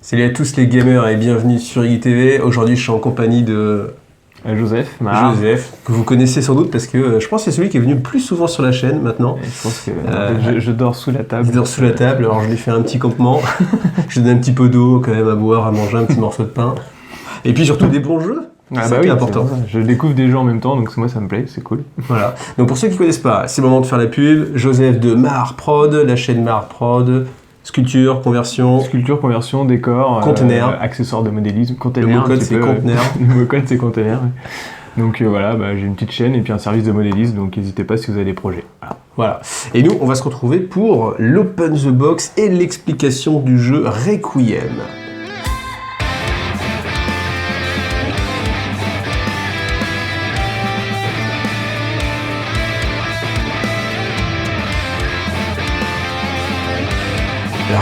Salut à tous les gamers et bienvenue sur IGTV. Aujourd'hui, je suis en compagnie de Joseph, que vous connaissez sans doute parce que je pense que c'est celui qui est venu le plus souvent sur la chaîne maintenant. Et je pense que je dors sous la table. Il dort sous la table, alors je lui fais un petit campement. Je lui donne un petit peu d'eau quand même à boire, à manger, un petit morceau de pain. Et puis surtout des bons jeux. C'est important. Je découvre des jeux en même temps, donc moi ça me plaît, c'est cool. Voilà. Donc pour ceux qui ne connaissent pas, c'est le moment de faire la pub. Joseph de Mahar Prod, la chaîne Mahar Prod. Sculpture, conversion, décor, conteneur, accessoires de modélisme, conteneur. Le mot-code c'est conteneur. Le mot-code c'est conteneur. Donc voilà, j'ai une petite chaîne et puis un service de modélisme, donc n'hésitez pas si vous avez des projets. Voilà. Et nous, on va se retrouver pour l'Open the Box et l'explication du jeu Requiem.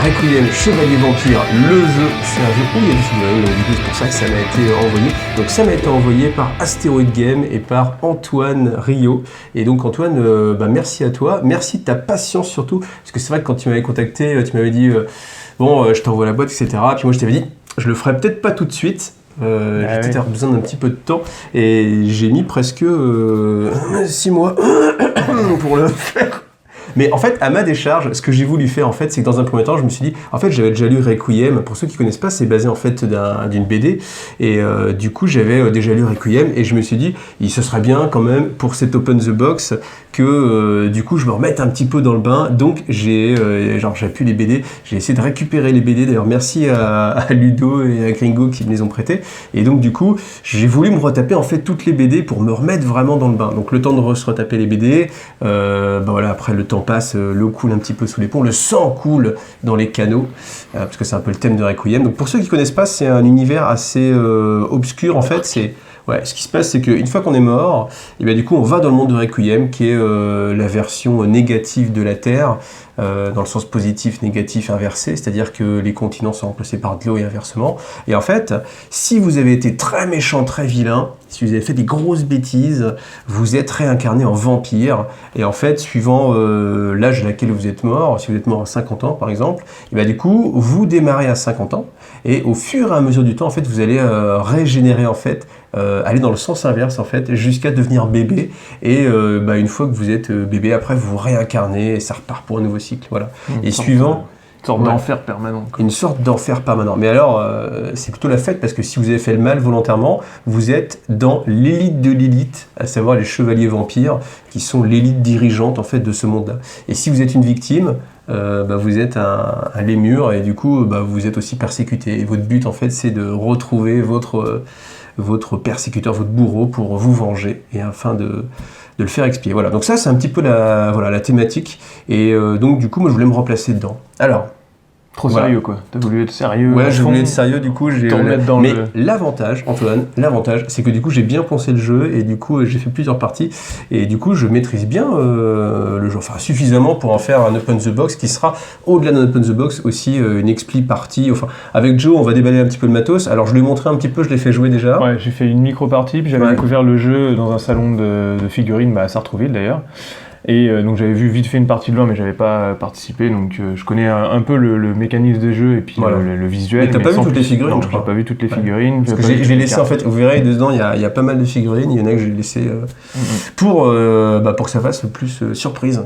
Requiem, Chevalier Vampire, le jeu, c'est un jeu où il y a des figurines, donc du coup c'est pour ça que ça m'a été envoyé. Donc ça m'a été envoyé par Asteroid Game et par Antoine Rio. Et donc Antoine, merci à toi, merci de ta patience surtout, parce que c'est vrai que quand tu m'avais contacté, tu m'avais dit je t'envoie la boîte, etc. Puis moi je t'avais dit, je le ferai peut-être pas tout de suite. J'ai peut-être besoin d'un petit peu de temps et j'ai mis presque 6 mois pour le faire. Mais en fait, à ma décharge, ce que j'ai voulu faire, en fait, c'est que dans un premier temps, je me suis dit, en fait, j'avais déjà lu Requiem. Pour ceux qui connaissent pas, c'est basé en fait d'une BD. Et du coup, j'avais déjà lu Requiem et je me suis dit, ce serait bien quand même pour cet Open the Box que du coup, je me remette un petit peu dans le bain. Donc, j'avais plus les BD. J'ai essayé de récupérer les BD. D'ailleurs, merci à Ludo et à Gringo qui me les ont prêtés. Et donc, du coup, j'ai voulu me retaper en fait toutes les BD pour me remettre vraiment dans le bain. Donc, le temps de se retaper les BD. Après, le temps passe, l'eau coule un petit peu sous les ponts, le sang coule dans les canaux, parce que c'est un peu le thème de Requiem. Donc pour ceux qui connaissent pas, c'est un univers assez obscur en fait. Ce qui se passe, c'est qu'une fois qu'on est mort, et bien du coup on va dans le monde de Requiem, qui est la version négative de la Terre, dans le sens positif, négatif, inversé, c'est-à-dire que les continents sont remplacés par de l'eau et inversement. Et en fait, si vous avez été très méchant, très vilain, si vous avez fait des grosses bêtises, vous êtes réincarné en vampire. Et en fait, suivant l'âge à laquelle vous êtes mort, si vous êtes mort à 50 ans par exemple, et bien du coup, vous démarrez à 50 ans. Et au fur et à mesure du temps, en fait, vous allez régénérer en fait, aller dans le sens inverse en fait, jusqu'à devenir bébé. Et une fois que vous êtes bébé, après vous vous réincarnez et ça repart pour un nouveau cycle. Voilà. Et suivant. Une sorte d'enfer permanent. Une sorte d'enfer permanent. Mais alors, c'est plutôt la fête parce que si vous avez fait le mal volontairement, vous êtes dans l'élite de l'élite, à savoir les chevaliers vampires, qui sont l'élite dirigeante en fait de ce monde-là. Et si vous êtes une victime, vous êtes un lémur et du coup, vous êtes aussi persécuté. Et votre but en fait, c'est de retrouver votre persécuteur, votre bourreau pour vous venger et afin de le faire expier. Voilà, donc ça c'est un petit peu la thématique et donc du coup moi je voulais me remplacer dedans. Alors, trop sérieux quoi, t'as voulu être sérieux. Ouais, j'ai voulu être sérieux, du coup j'ai... Mais l'avantage, Antoine, c'est que du coup j'ai bien pensé le jeu et du coup j'ai fait plusieurs parties et du coup je maîtrise bien le jeu, enfin suffisamment pour en faire un Open the Box qui sera au-delà d'un Open the Box aussi une expli partie. Enfin avec Joe on va déballer un petit peu le matos. Alors je lui ai montré un petit peu, je l'ai fait jouer déjà. Ouais, j'ai fait une micro-partie puis j'avais découvert le jeu dans un salon de figurines à Sartrouville d'ailleurs. Et donc j'avais vu vite fait une partie de loin mais j'avais pas participé donc je connais un peu le mécanisme de jeu et puis le visuel. Mais t'as pas vu toutes les figurines? Non, j'ai pas vu toutes les figurines. Parce que j'ai laissé en fait, vous verrez dedans il y a pas mal de figurines, il y en a que j'ai laissé pour que ça fasse plus surprise.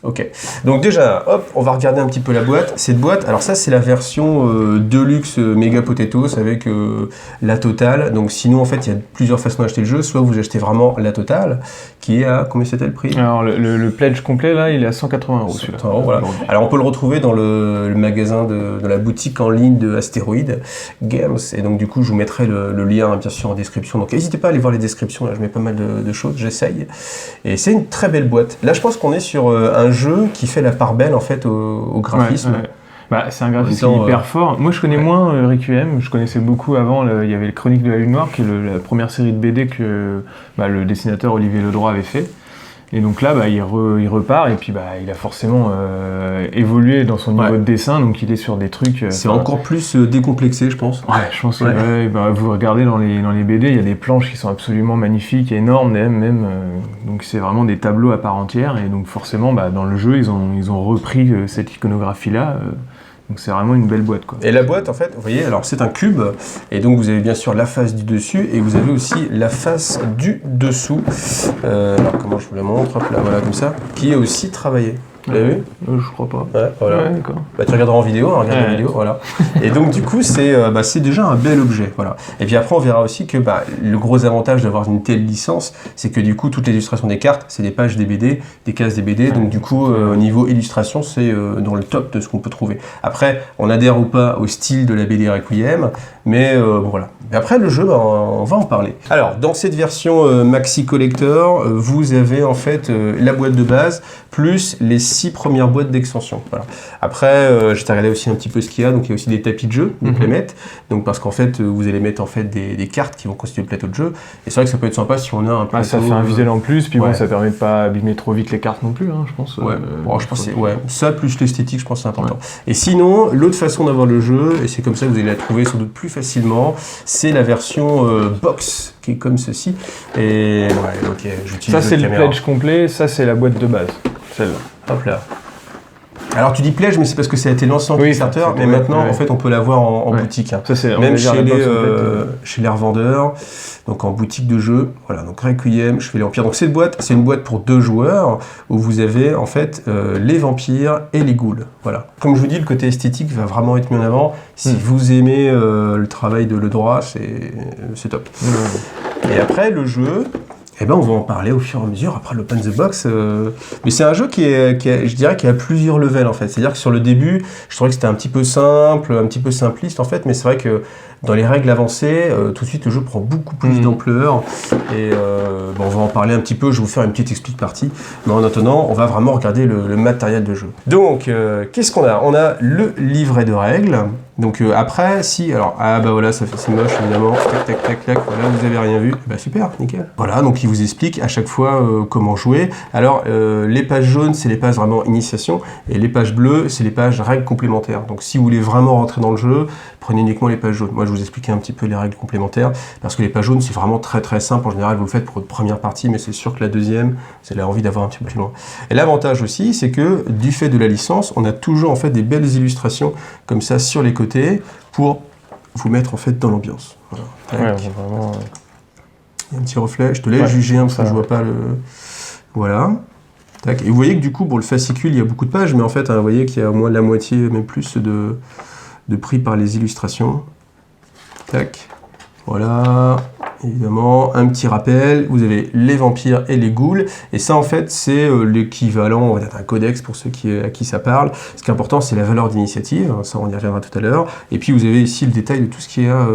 Ok, donc déjà, hop, on va regarder un petit peu la boîte. Cette boîte, alors ça c'est la version Deluxe Mega Potatoes avec la totale. Donc sinon en fait il y a plusieurs façons d'acheter le jeu. Soit vous achetez vraiment la totale, qui est à, combien c'était le prix? Alors le pledge complet là, il est à 180 € celui-là. Voilà. Alors on peut le retrouver dans le magasin de la boutique en ligne de Asteroid Games. Et donc du coup je vous mettrai le lien bien sûr en description. Donc n'hésitez pas à aller voir les descriptions, là je mets pas mal de choses, j'essaye. Et c'est une très belle boîte. Là je pense qu'on est sur un jeu qui fait la part belle en fait au graphisme. C'est un graphisme hyper fort. Moi je connais moins Requiem, je connaissais beaucoup avant, il y avait le Chronique de la Lune Noire qui est la première série de BD que le dessinateur Olivier Ledroit avait fait. Et donc là, il repart et puis il a forcément évolué dans son niveau de dessin, donc il est sur des trucs... c'est encore plus décomplexé, je pense. Ouais, je pense que vous regardez dans les BD, il y a des planches qui sont absolument magnifiques, énormes même donc c'est vraiment des tableaux à part entière, et donc forcément, dans le jeu, ils ont repris cette iconographie-là, Donc c'est vraiment une belle boîte, quoi. Et la boîte, en fait, vous voyez, alors c'est un cube, et donc vous avez bien sûr la face du dessus, et vous avez aussi la face du dessous. Alors comment je vous la montre? Hop là, voilà, comme ça, qui est aussi travaillée. Vous l'avez vu? Je crois pas. Ouais, voilà. Ouais, d'accord. Bah, tu regarderas en vidéo, hein, regarde la vidéo, voilà. Et donc du coup, c'est déjà un bel objet, voilà. Et puis après, on verra aussi que le gros avantage d'avoir une telle licence, c'est que du coup, toutes les illustrations des cartes, c'est des pages des BD, des cases des BD, donc du coup, au niveau illustration, c'est dans le top de ce qu'on peut trouver. Après, on adhère ou pas au style de la BD Requiem, mais bon, voilà. Et après, le jeu, on va en parler. Alors, dans cette version Maxi Collector, vous avez en fait la boîte de base, plus les 6 premières boîtes d'extension. Voilà. Après, j'ai regardé aussi un petit peu ce qu'il y a. Donc, il y a aussi des tapis de jeu, donc les mettre. Donc, parce qu'en fait, vous allez mettre en fait des cartes qui vont constituer le plateau de jeu. Et c'est vrai que ça peut être sympa si on a un plateau. Ça fait un visuel en plus, puis bon, ça permet de pas abîmer trop vite les cartes non plus, hein, je pense. Ouais. Bon, je pense ça plus l'esthétique, je pense que c'est important. Ouais. Et sinon, l'autre façon d'avoir le jeu, et c'est comme ça que vous allez la trouver sans doute plus facilement, c'est la version box, qui est comme ceci. Et ouais, ok, j'utilise ça, c'est le pledge complet. Ça, c'est la boîte de base. Celle-là. Hop là. Alors tu dis pledge, mais c'est parce que ça a été lancé en Kickstarter, mais maintenant en fait on peut l'avoir en boutique. Hein. Ça, c'est, même chez les revendeurs, donc en boutique de jeux. Voilà, donc Requiem, Chevalier Empire. Donc cette boîte, c'est une boîte pour 2 joueurs où vous avez en fait les vampires et les ghouls. Voilà. Comme je vous dis, le côté esthétique va vraiment être mis en avant. Si vous aimez le travail de Ledroit, c'est top. Et après le jeu. Eh ben, on va en parler au fur et à mesure, après l'Open the Box. Mais c'est un jeu qui a plusieurs levels, en fait. C'est-à-dire que sur le début, je trouvais que c'était un petit peu simple, un petit peu simpliste, en fait. Mais c'est vrai que dans les règles avancées, tout de suite, le jeu prend beaucoup plus d'ampleur. Et on va en parler un petit peu. Je vais vous faire une petite explique partie. Mais en attendant, on va vraiment regarder le matériel de jeu. Donc, qu'est-ce qu'on a? On a le livret de règles. Donc après, voilà, c'est moche évidemment, tac, voilà, vous avez rien vu, bah super, nickel. Voilà, donc il vous explique à chaque fois comment jouer. Alors les pages jaunes, c'est les pages vraiment initiation, et les pages bleues, c'est les pages règles complémentaires. Donc si vous voulez vraiment rentrer dans le jeu, prenez uniquement les pages jaunes. Moi je vous expliquais un petit peu les règles complémentaires, parce que les pages jaunes, c'est vraiment très très simple, en général vous le faites pour votre première partie, mais c'est sûr que la deuxième, vous avez envie d'avoir un petit peu plus loin. Et l'avantage aussi, c'est que du fait de la licence, on a toujours en fait des belles illustrations comme ça sur les côtés, pour vous mettre en fait dans l'ambiance. Voilà. Vraiment, il y a un petit reflet, je te laisse juger parce que je vois pas le... Voilà. Tac. Et vous voyez que du coup, pour le fascicule, il y a beaucoup de pages, mais en fait, vous voyez qu'il y a au moins la moitié, même plus, de pris par les illustrations. Tac. Voilà. Évidemment, un petit rappel, vous avez les vampires et les ghouls, et ça en fait c'est l'équivalent d'un codex pour ceux à qui ça parle. Ce qui est important, c'est la valeur d'initiative, ça on y reviendra tout à l'heure, et puis vous avez ici le détail de tout ce qu'il y a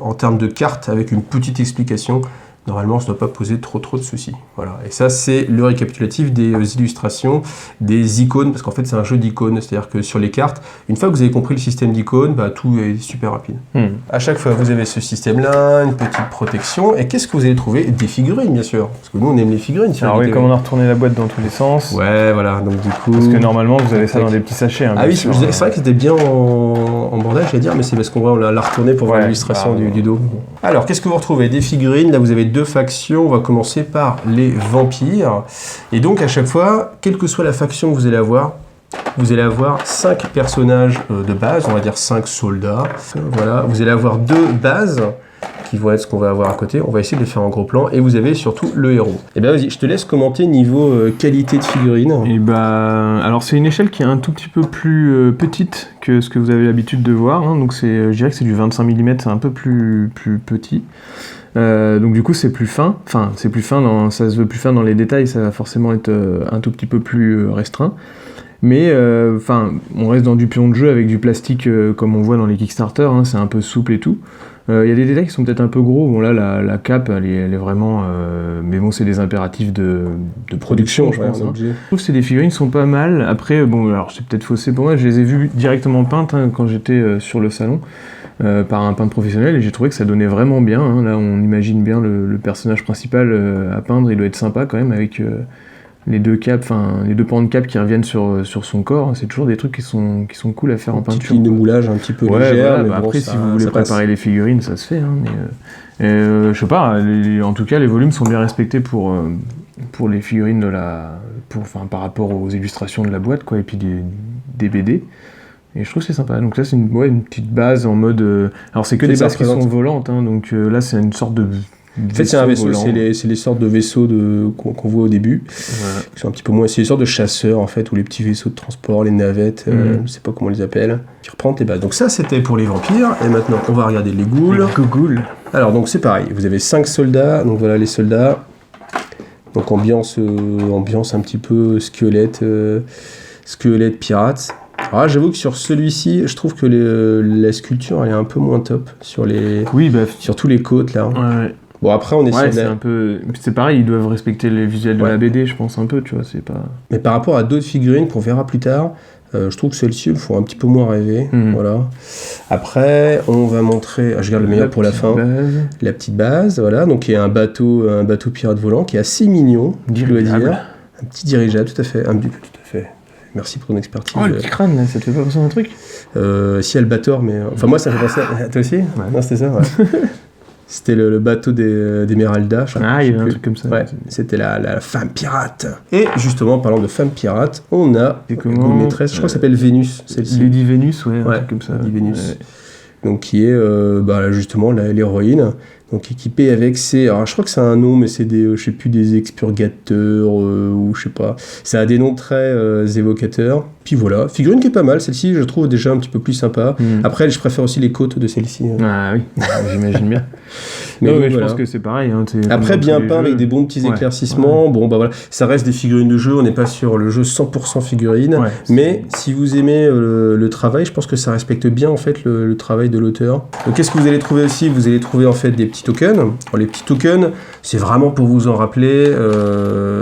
en termes de cartes avec une petite explication. Normalement, ça ne doit pas poser trop de soucis. Voilà. Et ça, c'est le récapitulatif des illustrations, des icônes, parce qu'en fait, c'est un jeu d'icônes. C'est-à-dire que sur les cartes, une fois que vous avez compris le système d'icônes, tout est super rapide. À chaque fois, vous avez ce système-là, une petite protection. Et qu'est-ce que vous allez trouver? Des figurines, bien sûr. Parce que nous, on aime les figurines. Alors oui, comme on a retourné la boîte dans tous les sens. Ouais, voilà. Donc du coup... Parce que normalement, vous avez ça dans des petits sachets. Hein, oui, c'est vrai que c'était bien en bandage, je vais dire, mais c'est parce qu'on l'a retourné pour voir l'illustration du dos. Alors, qu'est-ce que vous retrouvez? Des figurines. Là, vous avez 2 factions. On va commencer par les vampires. Et donc, à chaque fois, quelle que soit la faction que vous allez avoir 5 personnages de base, on va dire 5 soldats. Voilà, vous allez avoir 2 bases qui vont être ce qu'on va avoir à côté. On va essayer de les faire en gros plan. Et vous avez surtout le héros. Et bien, vas-y, je te laisse commenter niveau qualité de figurine. Et alors c'est une échelle qui est un tout petit peu plus petite que ce que vous avez l'habitude de voir. Hein. Donc je dirais que c'est du 25 mm, c'est un peu plus petit. Donc du coup c'est plus fin. Enfin, c'est plus fin, ça se veut plus fin dans les détails, ça va forcément être un tout petit peu plus restreint. Mais on reste dans du pion de jeu avec du plastique comme on voit dans les Kickstarter, hein, c'est un peu souple et tout. Il y a des détails qui sont peut-être un peu gros. Bon là, la cape, elle est vraiment... mais bon, c'est des impératifs de production, je pense. Hein. Je trouve que ces figurines sont pas mal. Après, alors c'est peut-être faussé pour moi, je les ai vues directement peintes quand j'étais sur le salon par un peintre professionnel et j'ai trouvé que ça donnait vraiment bien. Hein. Là, on imagine bien le personnage principal à peindre, il doit être sympa quand même avec... les 2 pans de cape qui reviennent sur son corps, c'est toujours des trucs qui sont cool à faire en peinture. Une de moulage un petit peu légère. Voilà, mais après, si vous voulez préparer les figurines, ça se fait. Hein, mais je sais pas, en tout cas, les volumes sont bien respectés pour les figurines par rapport aux illustrations de la boîte, quoi, et puis des BD. Et je trouve que c'est sympa. Donc là, c'est une petite base en mode... Alors, c'est que des bases qui sont volantes. Hein, donc là, c'est une sorte de... En fait, c'est un vaisseau. C'est les sortes de vaisseaux qu'on voit au début. Voilà. Qui sont un petit peu moins... C'est les sortes de chasseurs, en fait, ou les petits vaisseaux de transport, les navettes, je ne sais pas comment on les appelle, qui reprennent les bases. Donc ça, c'était pour les vampires. Et maintenant, on va regarder les ghouls. Les ghouls. Alors, donc c'est pareil. Vous avez 5 soldats. Donc voilà les soldats. Donc ambiance un petit peu squelette pirate. Alors là, j'avoue que sur celui-ci, je trouve que la sculpture elle est un peu moins top sur tous les côtes là. Ouais. Bon après on est sur c'est pareil, ils doivent respecter les visuels de la BD, je pense un peu, tu vois, c'est pas. Mais par rapport à d'autres figurines qu'on verra plus tard, je trouve que celle-ci il faut un petit peu moins rêver. Voilà. Après, on va montrer, je garde le meilleur pour la fin. La petite base, voilà. Donc il y a un bateau pirate volant qui est assez mignon, je dois dire. Un petit dirigeable, tout à fait. Tout à fait. Merci pour ton expertise. Oh, le petit crâne, là, ça te fait pas penser à un truc ? Si, Albator, mais... Enfin, moi, ça me fait penser à... Toi aussi ? Non, c'était ça, ouais. C'était le bateau d'Emeralda. Il y avait un truc comme ça. Ouais, c'était la femme pirate. Et justement, en parlant de femme pirate, on a une maîtresse, je crois qu'elle s'appelle Vénus, celle-ci. Lady Vénus, un truc comme ça. Lady Vénus. Donc, qui est justement l'héroïne. Donc équipé avec alors je crois que c'est un nom, mais c'est des expurgateurs, ou je sais pas. Ça a des noms très évocateurs. Puis voilà, figurine qui est pas mal, celle-ci je trouve déjà un petit peu plus sympa. Après, je préfère aussi les côtes de celle-ci. Ah oui, j'imagine bien. Mais je pense que c'est pareil. Hein, après, bien peint avec des bons petits éclaircissements. Ouais. Bon, bah voilà, ça reste des figurines de jeu, on n'est pas sur le jeu 100% figurine. Ouais, mais si vous aimez le travail, je pense que ça respecte bien en fait le travail de l'auteur. Donc qu'est-ce que vous allez trouver aussi ? Vous allez trouver en fait des petits tokens. Alors, les petits tokens, c'est vraiment pour vous en rappeler,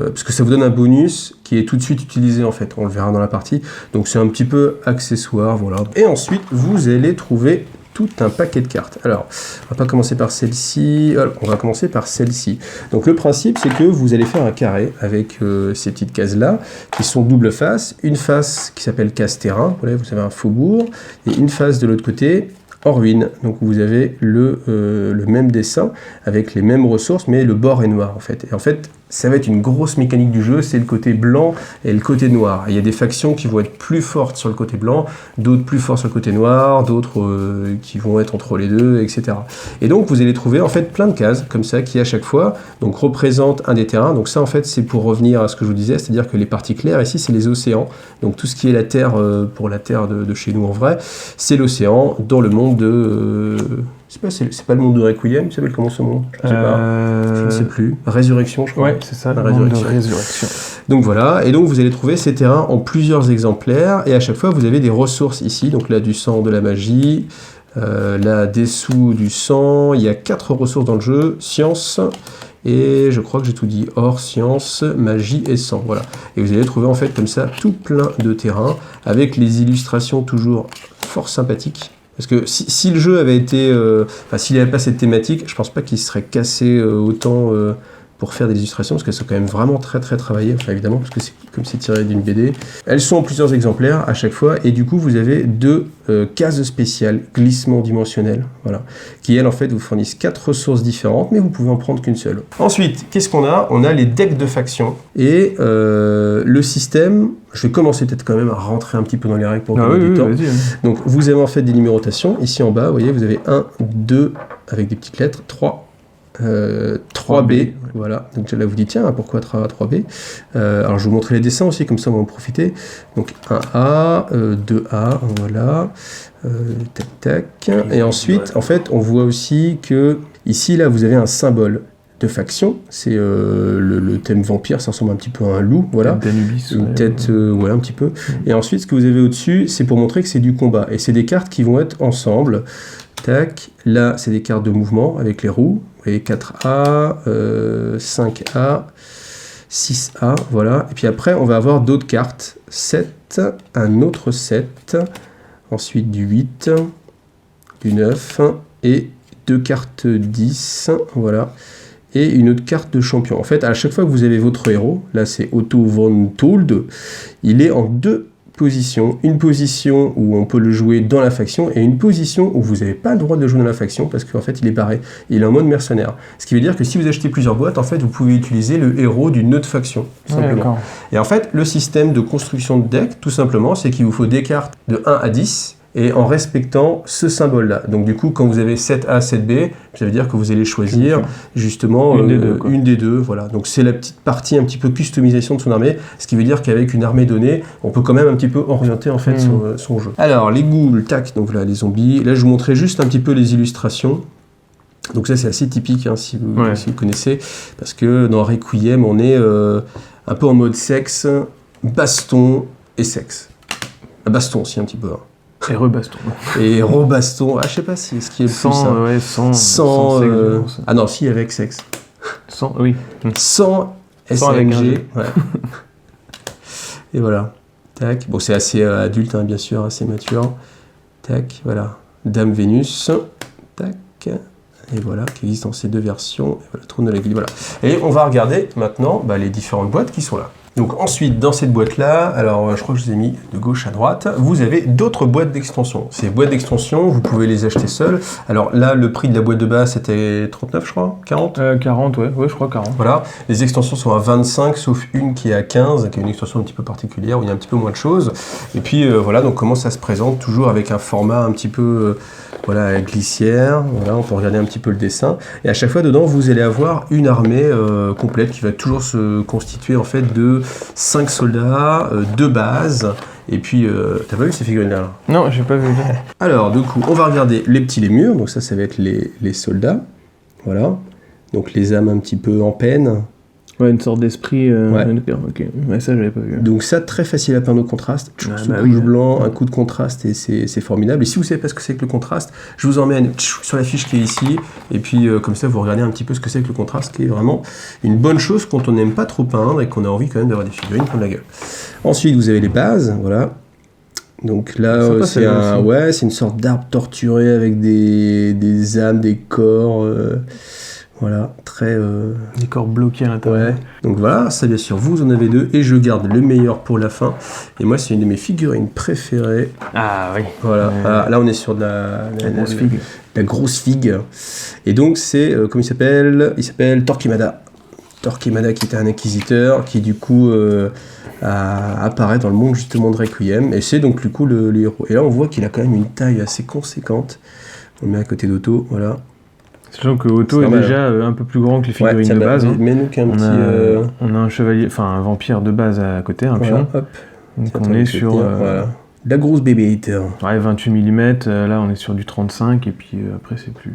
parce que ça vous donne un bonus qui est tout de suite utilisé en fait. On le verra dans la partie. Donc c'est un petit peu accessoire, voilà. Et ensuite, vous allez trouver tout un paquet de cartes. Alors, on va pas commencer par celle-ci. Alors, on va commencer par celle-ci. Donc le principe, c'est que vous allez faire un carré avec ces petites cases-là, qui sont double face. Une face qui s'appelle case terrain. Voilà, vous avez un faubourg. Et une face de l'autre côté, en ruine. Donc vous avez le même dessin avec les mêmes ressources, mais le bord est noir en fait. Et en fait, ça va être une grosse mécanique du jeu, c'est le côté blanc et le côté noir. Il y a des factions qui vont être plus fortes sur le côté blanc, d'autres plus fortes sur le côté noir, d'autres qui vont être entre les deux, etc. Et donc vous allez trouver en fait plein de cases comme ça qui à chaque fois donc représentent un des terrains. Donc ça en fait c'est pour revenir à ce que je vous disais, c'est-à-dire que les parties claires ici c'est les océans. Donc tout ce qui est la terre pour la terre de chez nous en vrai, c'est l'océan dans le monde de... c'est pas le monde de Requiem, il s'appelle comment ce monde ? Je sais pas. Je ne sais plus. Résurrection, je crois. Ouais, c'est ça, le monde de Résurrection. Donc voilà, et donc vous allez trouver ces terrains en plusieurs exemplaires, et à chaque fois vous avez des ressources ici, donc là du sang, de la magie, là des sous, du sang, il y a 4 ressources dans le jeu, science, et je crois que j'ai tout dit, or, science, magie et sang, voilà. Et vous allez trouver en fait comme ça tout plein de terrains, avec les illustrations toujours fort sympathiques. Parce que si le jeu avait été... s'il n'avait pas cette thématique, je pense pas qu'il serait cassé autant pour faire des illustrations, parce qu'elles sont quand même vraiment très très travaillées, enfin évidemment, parce que c'est comme c'est tiré d'une BD. Elles sont en plusieurs exemplaires à chaque fois, et du coup vous avez 2 cases spéciales, glissement dimensionnel, voilà, qui elles en fait vous fournissent 4 ressources différentes, mais vous pouvez en prendre qu'une seule. Ensuite, qu'est-ce qu'on a ? On a les decks de factions, et le système... Je vais commencer peut-être quand même à rentrer un petit peu dans les règles pour gagner du temps. Donc vous avez en fait des numérotations. Ici en bas, vous voyez, vous avez 1, 2 avec des petites lettres, 3, 3B. Voilà. Donc là vous dites tiens, pourquoi 3B ? Alors je vais vous montrer les dessins aussi, comme ça on va en profiter. Donc 1A, 2A, voilà. Tac, tac. Et ensuite, en fait, on voit aussi que ici, là, vous avez un symbole de faction, c'est le thème vampire, ça ressemble un petit peu à un loup, voilà, d'Anubis, une tête, voilà, un petit peu. Et ensuite, ce que vous avez au-dessus, c'est pour montrer que c'est du combat, et c'est des cartes qui vont être ensemble. Tac, là, c'est des cartes de mouvement avec les roues, vous voyez 4A, 5A, 6A, voilà. Et puis après, on va avoir d'autres cartes, 7, un autre 7, ensuite du 8, du 9, et 2 cartes 10, voilà. Et une autre carte de champion. En fait, à chaque fois que vous avez votre héros, là c'est Otto von Tolde, il est en 2 positions. Une position où on peut le jouer dans la faction et une position où vous n'avez pas le droit de le jouer dans la faction parce qu'en fait il est barré. Il est en mode mercenaire. Ce qui veut dire que si vous achetez plusieurs boîtes, en fait vous pouvez utiliser le héros d'une autre faction. Tout simplement. Et en fait le système de construction de deck, tout simplement, c'est qu'il vous faut des cartes de 1 à 10 et en respectant ce symbole-là. Donc du coup, quand vous avez 7A, 7B, ça veut dire que vous allez choisir justement une des deux. Voilà. Donc c'est la petite partie un petit peu customisation de son armée, ce qui veut dire qu'avec une armée donnée, on peut quand même un petit peu orienter en fait son jeu. Alors les ghouls, tac, donc là les zombies. Là je vous montrais juste un petit peu les illustrations. Donc ça c'est assez typique si vous connaissez, parce que dans Requiem on est un peu en mode sexe, baston et sexe. Baston aussi un petit peu. Et rebaston. Et rebaston. Je sais pas si ce qui est le plus ça. Sans sexe. Ah non, si avec sexe. Sans, oui. Sans SNG. Ouais. Et voilà. Tac. Bon, c'est assez adulte, bien sûr, assez mature. Tac, voilà. Dame Vénus. Tac. Et voilà, qui existe dans ces deux versions. Et voilà, trône de la guilde. Voilà. Et on va regarder maintenant les différentes boîtes qui sont là. Donc ensuite, dans cette boîte-là, alors je crois que je vous ai mis de gauche à droite, vous avez d'autres boîtes d'extension. Ces boîtes d'extension, vous pouvez les acheter seules. Alors là, le prix de la boîte de base, c'était 39, je crois, 40 40, ouais, je crois 40. Voilà, les extensions sont à 25, sauf une qui est à 15, qui est une extension un petit peu particulière, où il y a un petit peu moins de choses. Et puis voilà, donc comment ça se présente, toujours avec un format un petit peu... glissière, voilà, on peut regarder un petit peu le dessin, et à chaque fois dedans vous allez avoir une armée complète qui va toujours se constituer en fait de 5 soldats, 2 bases, et puis t'as pas vu ces figurines là? Non, j'ai pas vu. Alors du coup on va regarder les petits lémures, donc ça va être les soldats, voilà, donc les âmes un petit peu en peine. Ouais, une sorte d'esprit. Ok. Ouais, ça, j'avais pas vu. Donc ça, très facile à peindre au contraste. Rouge blanc, un coup de contraste et c'est formidable. Et si vous savez pas ce que c'est que le contraste, je vous emmène sur la fiche qui est ici. Et puis comme ça, vous regardez un petit peu ce que c'est que le contraste, qui est vraiment une bonne chose quand on n'aime pas trop peindre et qu'on a envie quand même d'avoir des figurines plein de la gueule. Ensuite, vous avez les bases, voilà. Donc là, c'est une sorte d'arbre torturé avec des âmes, des corps... Voilà, très... Des corps bloqués à l'intérieur. Ouais, donc voilà, ça bien sûr, vous en avez 2, et je garde le meilleur pour la fin. Et moi, c'est une de mes figurines préférées. Ah oui. Voilà, là on est sur de la grosse figue. La grosse figue. Et donc c'est, comment il s'appelle Torquemada. Torquemada qui était un inquisiteur, qui du coup apparaît dans le monde justement de Requiem. Et c'est donc du coup le héros. Et là on voit qu'il a quand même une taille assez conséquente. On le met à côté d'Otto, voilà. Sachant que Otto est déjà un peu plus grand que les figurines de base. On a un chevalier, enfin un vampire de base à côté, un pion. Hop. Donc on est sur la grosse bébête. Ouais, 28 mm, là on est sur du 35 et puis après c'est plus...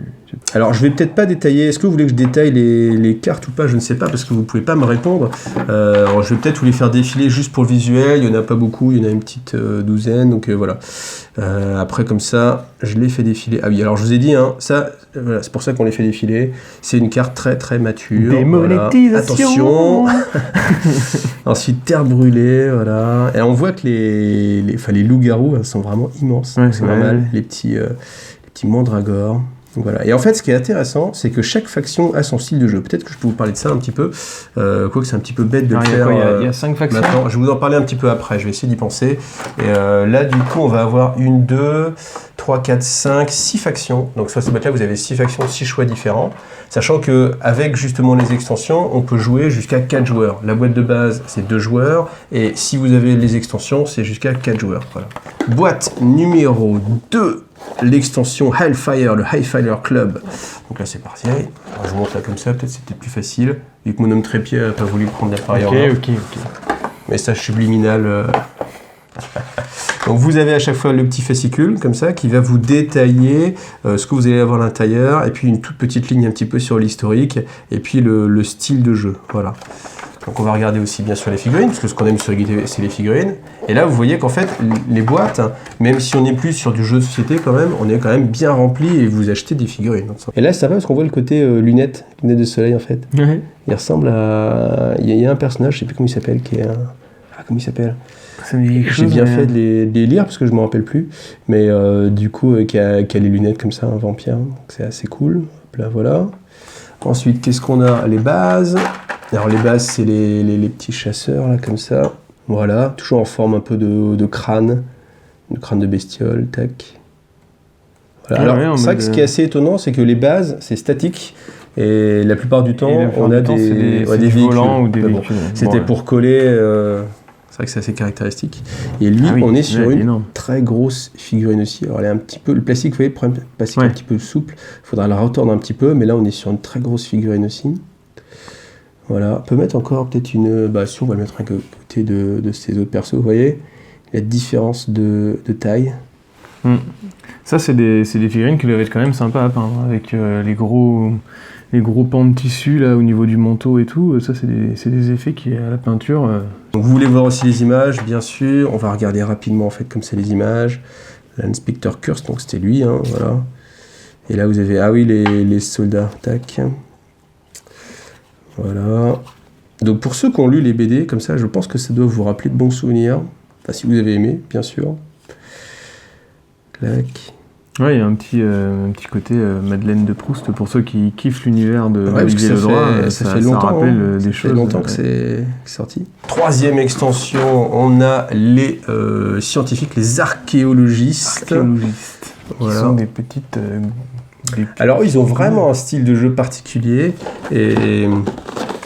Alors je vais peut-être pas détailler, est-ce que vous voulez que je détaille les cartes ou pas? Je ne sais pas parce que vous pouvez pas me répondre. Alors je vais peut-être vous les faire défiler juste pour le visuel, il y en a pas beaucoup, il y en a une petite douzaine, donc voilà. Après comme ça, je les fais défiler. Ah oui, alors je vous ai dit, ça, voilà, c'est pour ça qu'on les fait défiler. C'est une carte très très mature. Démonétisation. Voilà. Attention. Ensuite terre brûlée, voilà. Et on voit que les loups-garous sont vraiment immenses. Ouais, c'est normal. Les petits mandragores. Donc voilà. Et en fait, ce qui est intéressant, c'est que chaque faction a son style de jeu. Peut-être que je peux vous parler de ça un petit peu, quoique c'est un petit peu bête de le faire. Il y a 5 factions. Maintenant. Je vais vous en parler un petit peu après, je vais essayer d'y penser. Et là, du coup, on va avoir 1, 2, 3, 4, 5, 6 factions. Donc sur cette boîte-là, vous avez 6 factions, 6 choix différents. Sachant qu'avec justement les extensions, on peut jouer jusqu'à 4 joueurs. La boîte de base, c'est 2 joueurs. Et si vous avez les extensions, c'est jusqu'à 4 joueurs. Voilà. Boîte numéro 2. L'extension Hellfire, le Hellfire Club. Donc là c'est parti. Alors, je vous montre là comme ça, peut-être c'était plus facile. Vu que mon homme trépied n'a pas voulu prendre la Fire. Ok. Message subliminal. Donc vous avez à chaque fois le petit fascicule comme ça qui va vous détailler ce que vous allez avoir à l'intérieur et puis une toute petite ligne un petit peu sur l'historique et puis le style de jeu. Voilà. Donc on va regarder aussi bien sûr les figurines, parce que ce qu'on aime sur les guides, c'est les figurines. Et là, vous voyez qu'en fait, les boîtes, même si on n'est plus sur du jeu de société quand même, on est quand même bien rempli et vous achetez des figurines. Et là, ça va parce qu'on voit le côté lunettes de soleil en fait. Ouais. Il ressemble à... Il y a un personnage, je sais plus comment il s'appelle, qui est un... comment il s'appelle? J'ai bien fait de les lire parce que je ne me rappelle plus. Mais du coup, qui a les lunettes comme ça, un vampire. Donc c'est assez cool. Hop là, voilà. Ensuite, qu'est-ce qu'on a? Les bases. Alors les bases, c'est les petits chasseurs, là, comme ça. Voilà, toujours en forme un peu de crâne de bestiole, tac. Voilà. Alors, c'est vrai que ce qui est assez étonnant, c'est que les bases, c'est statique. Et la plupart du temps, on a des véhicules. Ou des véhicules. C'était pour coller. C'est vrai que c'est assez caractéristique. Et lui, on est sur une très grosse figurine aussi. Alors, elle est un petit peu. Le plastique, vous voyez, le plastique est un petit peu souple. Il faudra la retordre un petit peu. Mais là, on est sur une très grosse figurine aussi. Voilà. On peut mettre encore peut-être une. Si on va le mettre à côté de ces autres persos, vous voyez la différence de taille. Ça, c'est des figurines qui doivent être quand même sympas à peindre, avec les gros pans de tissu là, au niveau du manteau et tout. Ça, c'est des effets qui, à la peinture... Donc, vous voulez voir aussi les images, bien sûr. On va regarder rapidement, en fait, comme c'est les images. L'inspecteur Kurz, donc c'était lui, hein, voilà. Et là, vous avez, les soldats, tac. Voilà. Donc, pour ceux qui ont lu les BD, comme ça, je pense que ça doit vous rappeler de bons souvenirs. Enfin, si vous avez aimé, bien sûr. Clac. Ouais, il y a un petit côté Madeleine de Proust pour ceux qui kiffent l'univers d'Olivier Ledroit. Ça fait longtemps, ça rappelle des choses. Ça fait longtemps que c'est sorti. Troisième extension, on a les scientifiques, les archéologistes. Voilà. Qui sont des petites... Alors, ils ont vraiment un style de jeu particulier. Et...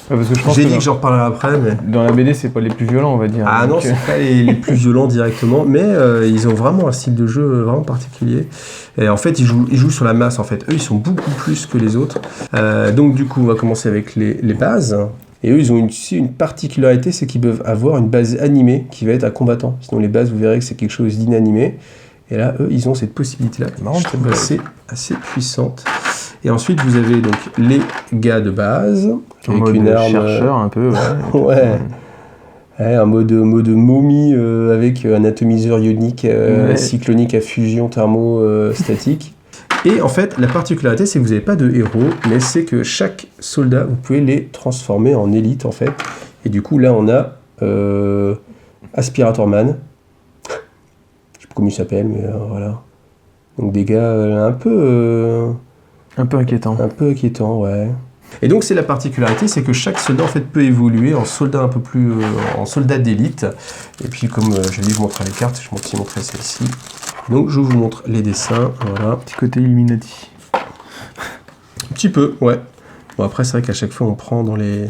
parce que je pense j'ai dit que j'en reparlerai après, mais... Dans la BD, c'est pas les plus violents, on va dire. Ah non, c'est pas les plus violents directement, mais ils ont vraiment un style de jeu vraiment particulier. Et en fait, ils jouent sur la masse, en fait. Eux, ils sont beaucoup plus que les autres. Donc, du coup, on va commencer avec les bases. Et eux, ils ont une particularité, c'est qu'ils peuvent avoir une base animée qui va être à combattant. Sinon, les bases, vous verrez que c'est quelque chose d'inanimé. Et là, eux, ils ont cette possibilité-là. C'est assez puissante. Et ensuite, vous avez donc les gars de base, avec une arme chercheur un peu. Ouais. Un mode momie avec un atomiseur ionique cyclonique à fusion thermostatique. Et en fait, la particularité, c'est que vous n'avez pas de héros, mais c'est que chaque soldat, vous pouvez les transformer en élite, en fait. Et du coup, là, on a Aspirator Man. Je sais pas comment il s'appelle, mais voilà. Donc des gars un peu inquiétants. Un peu inquiétants, ouais. Et donc c'est la particularité, c'est que chaque soldat en fait peut évoluer en soldat un peu plus en soldat d'élite. Et puis comme je vais vous montrer les cartes, je vais aussi montrer celle-ci. Donc je vous montre les dessins, voilà. Petit côté Illuminati. Un petit peu, ouais. Bon après c'est vrai qu'à chaque fois on prend dans les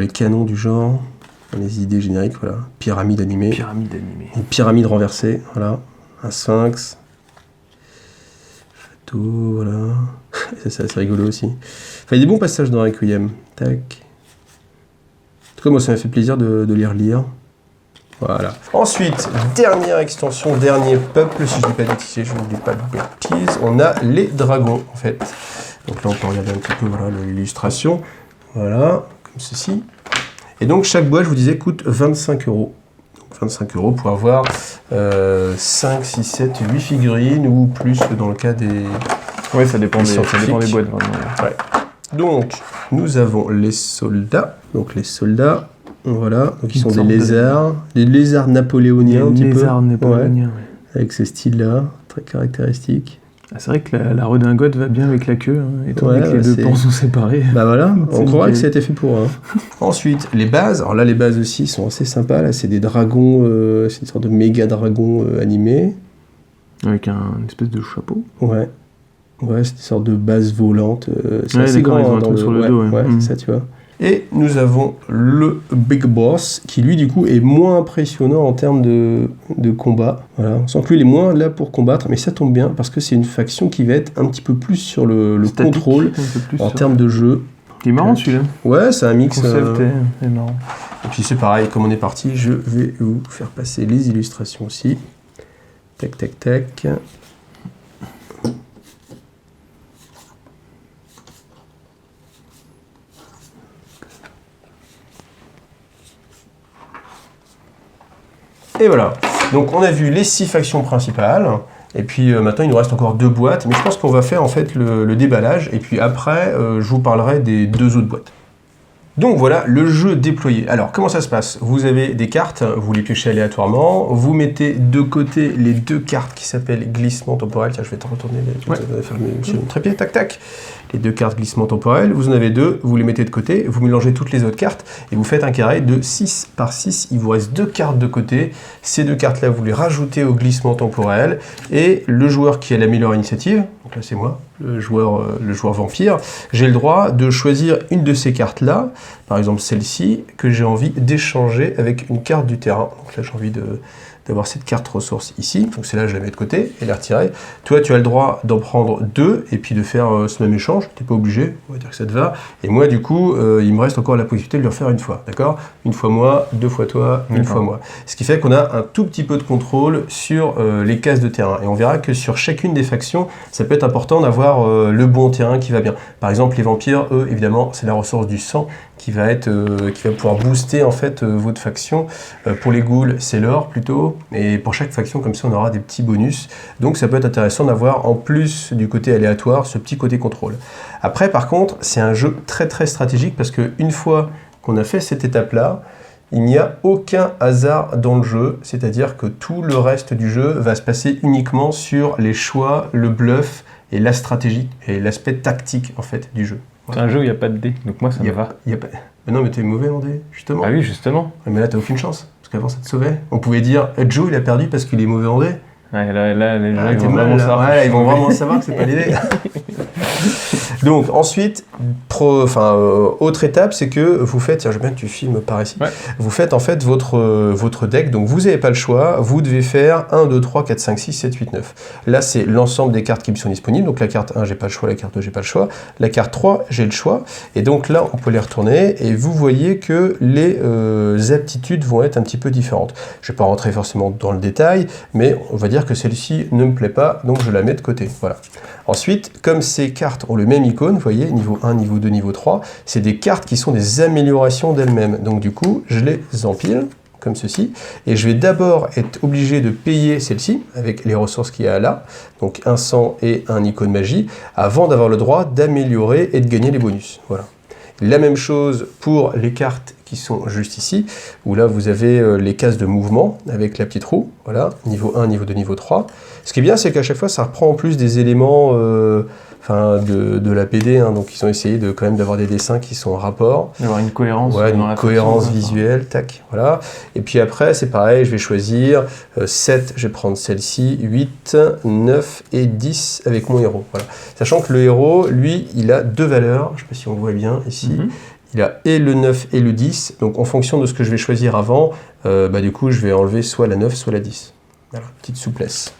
canons du genre, dans les idées génériques, voilà. Pyramide animée. Une pyramide renversée, voilà. Un sphinx. Voilà. C'est assez rigolo aussi. Enfin, il y a des bons passages dans Requiem. Tac. En tout cas, moi, ça m'a fait plaisir de les relire. Voilà. Ensuite, dernière extension, dernier peuple, si je ne dis pas de bêtises, je ne dis pas de bêtises, on a les dragons, en fait. Donc là, on peut regarder un petit peu l'illustration. Voilà, comme ceci. Et donc, chaque boîte, je vous disais, coûte 25 €. 25 € pour avoir 5, 6, 7, 8 figurines ou plus dans le cas des... Oui, ça dépend des boîtes. Vraiment. Ouais. Donc, nous avons les soldats. Donc, les soldats, voilà. Donc, ils sont des lézards. Des lézards napoléoniens, un petit peu. Des lézards napoléoniens, ouais. Avec ce style-là, très caractéristique. Ah, c'est vrai que la redingote va bien avec la queue, étant donné que les deux pans sont séparés. Bah voilà, on croirait que ça a été fait pour. Ensuite, les bases. Alors là, les bases aussi sont assez sympas. Là, c'est des dragons, c'est une sorte de méga dragons animés. Avec une espèce de chapeau. Ouais, c'est une sorte de base volante. C'est assez grand. Ils ont un truc sur le dos. Ouais, c'est ça, tu vois. Et nous avons le Big Boss, qui lui, du coup, est moins impressionnant en termes de combat. Voilà. On sent que lui, il est moins là pour combattre, mais ça tombe bien, parce que c'est une faction qui va être un petit peu plus sur le contrôle, en termes de jeu. Il est marrant, celui-là. Ouais, c'est un mix. Le concept est marrant. Et puis c'est pareil, comme on est parti, je vais vous faire passer les illustrations aussi. Tac, tac, tac. Et voilà, donc on a vu les 6 factions principales, et puis maintenant il nous reste encore 2 boîtes, mais je pense qu'on va faire en fait le déballage, et puis après je vous parlerai des 2 autres boîtes. Donc voilà le jeu déployé. Alors comment ça se passe? Vous avez des cartes, vous les piochez aléatoirement, vous mettez de côté les 2 cartes qui s'appellent glissement temporel. Tiens, je vais te retourner, faire le trépied, tac tac. Les 2 cartes glissement temporel, vous en avez 2, vous les mettez de côté, vous mélangez toutes les autres cartes et vous faites un carré de 6 par 6. Il vous reste 2 cartes de côté. Ces 2 cartes-là, vous les rajoutez au glissement temporel et le joueur qui a la meilleure initiative, donc là c'est moi, le joueur vampire, j'ai le droit de choisir une de ces cartes-là, par exemple celle-ci, que j'ai envie d'échanger avec une carte du terrain. Donc là j'ai envie d'avoir cette carte ressource ici, donc celle-là je la mets de côté et la retirer. Toi tu as le droit d'en prendre 2 et puis de faire ce même échange, tu n'es pas obligé, on va dire que ça te va. Et moi du coup, il me reste encore la possibilité de le refaire une fois, d'accord? Une fois moi, 2 fois toi, une fois moi. Ce qui fait qu'on a un tout petit peu de contrôle sur les cases de terrain. Et on verra que sur chacune des factions, ça peut être important d'avoir le bon terrain qui va bien. Par exemple les vampires, eux évidemment, c'est la ressource du sang qui va pouvoir booster en fait votre faction. Pour les ghouls, c'est l'or plutôt, et pour chaque faction comme ça on aura des petits bonus. Donc ça peut être intéressant d'avoir en plus du côté aléatoire ce petit côté contrôle. Après par contre, c'est un jeu très très stratégique parce que une fois qu'on a fait cette étape-là, il n'y a aucun hasard dans le jeu, c'est-à-dire que tout le reste du jeu va se passer uniquement sur les choix, le bluff et la stratégie et l'aspect tactique en fait du jeu. C'est un jeu où il n'y a pas de dés, donc moi ça me va. Mais non, mais t'es mauvais en dés, justement. Ah oui, justement. Mais là, t'as aucune chance, parce qu'avant, ça te sauvait. On pouvait dire, Joe, il a perdu parce qu'il est mauvais en dés. Ouais, là les gens, ils vont vraiment savoir. Ouais, ils vont vraiment savoir que c'est pas des dés. Donc, ensuite, autre étape, c'est que vous faites, tiens, je veux bien que tu filmes par ici, vous faites en fait votre deck, donc vous n'avez pas le choix, vous devez faire 1, 2, 3, 4, 5, 6, 7, 8, 9. Là, c'est l'ensemble des cartes qui me sont disponibles, donc la carte 1, j'ai pas le choix, la carte 2, j'ai pas le choix, la carte 3, j'ai le choix, et donc là, on peut les retourner, et vous voyez que les aptitudes vont être un petit peu différentes. Je vais pas rentrer forcément dans le détail, mais on va dire que celle-ci ne me plaît pas, donc je la mets de côté, voilà. Ensuite, comme ces cartes ont le même icône, vous voyez, niveau 1, niveau 2, niveau 3, c'est des cartes qui sont des améliorations d'elles-mêmes. Donc du coup, je les empile, comme ceci, et je vais d'abord être obligé de payer celle-ci, avec les ressources qu'il y a là, donc un sang et un icône magie, avant d'avoir le droit d'améliorer et de gagner les bonus. Voilà. La même chose pour les cartes qui sont juste ici, où là vous avez les cases de mouvement avec la petite roue, voilà, niveau 1, niveau 2, niveau 3. Ce qui est bien, c'est qu'à chaque fois, ça reprend en plus des éléments de la PD, hein, donc ils ont essayé de quand même d'avoir des dessins qui sont en rapport. D'avoir une cohérence. Ouais, une cohérence visuelle, tac, voilà. Et puis après, c'est pareil, je vais choisir 7, je vais prendre celle-ci, 8, 9 et 10 avec mon héros, voilà. Sachant que le héros, lui, il a 2 valeurs, je ne sais pas si on voit bien ici, il a et le 9 et le 10, donc en fonction de ce que je vais choisir avant, du coup, je vais enlever soit la 9, soit la 10. Voilà, petite souplesse.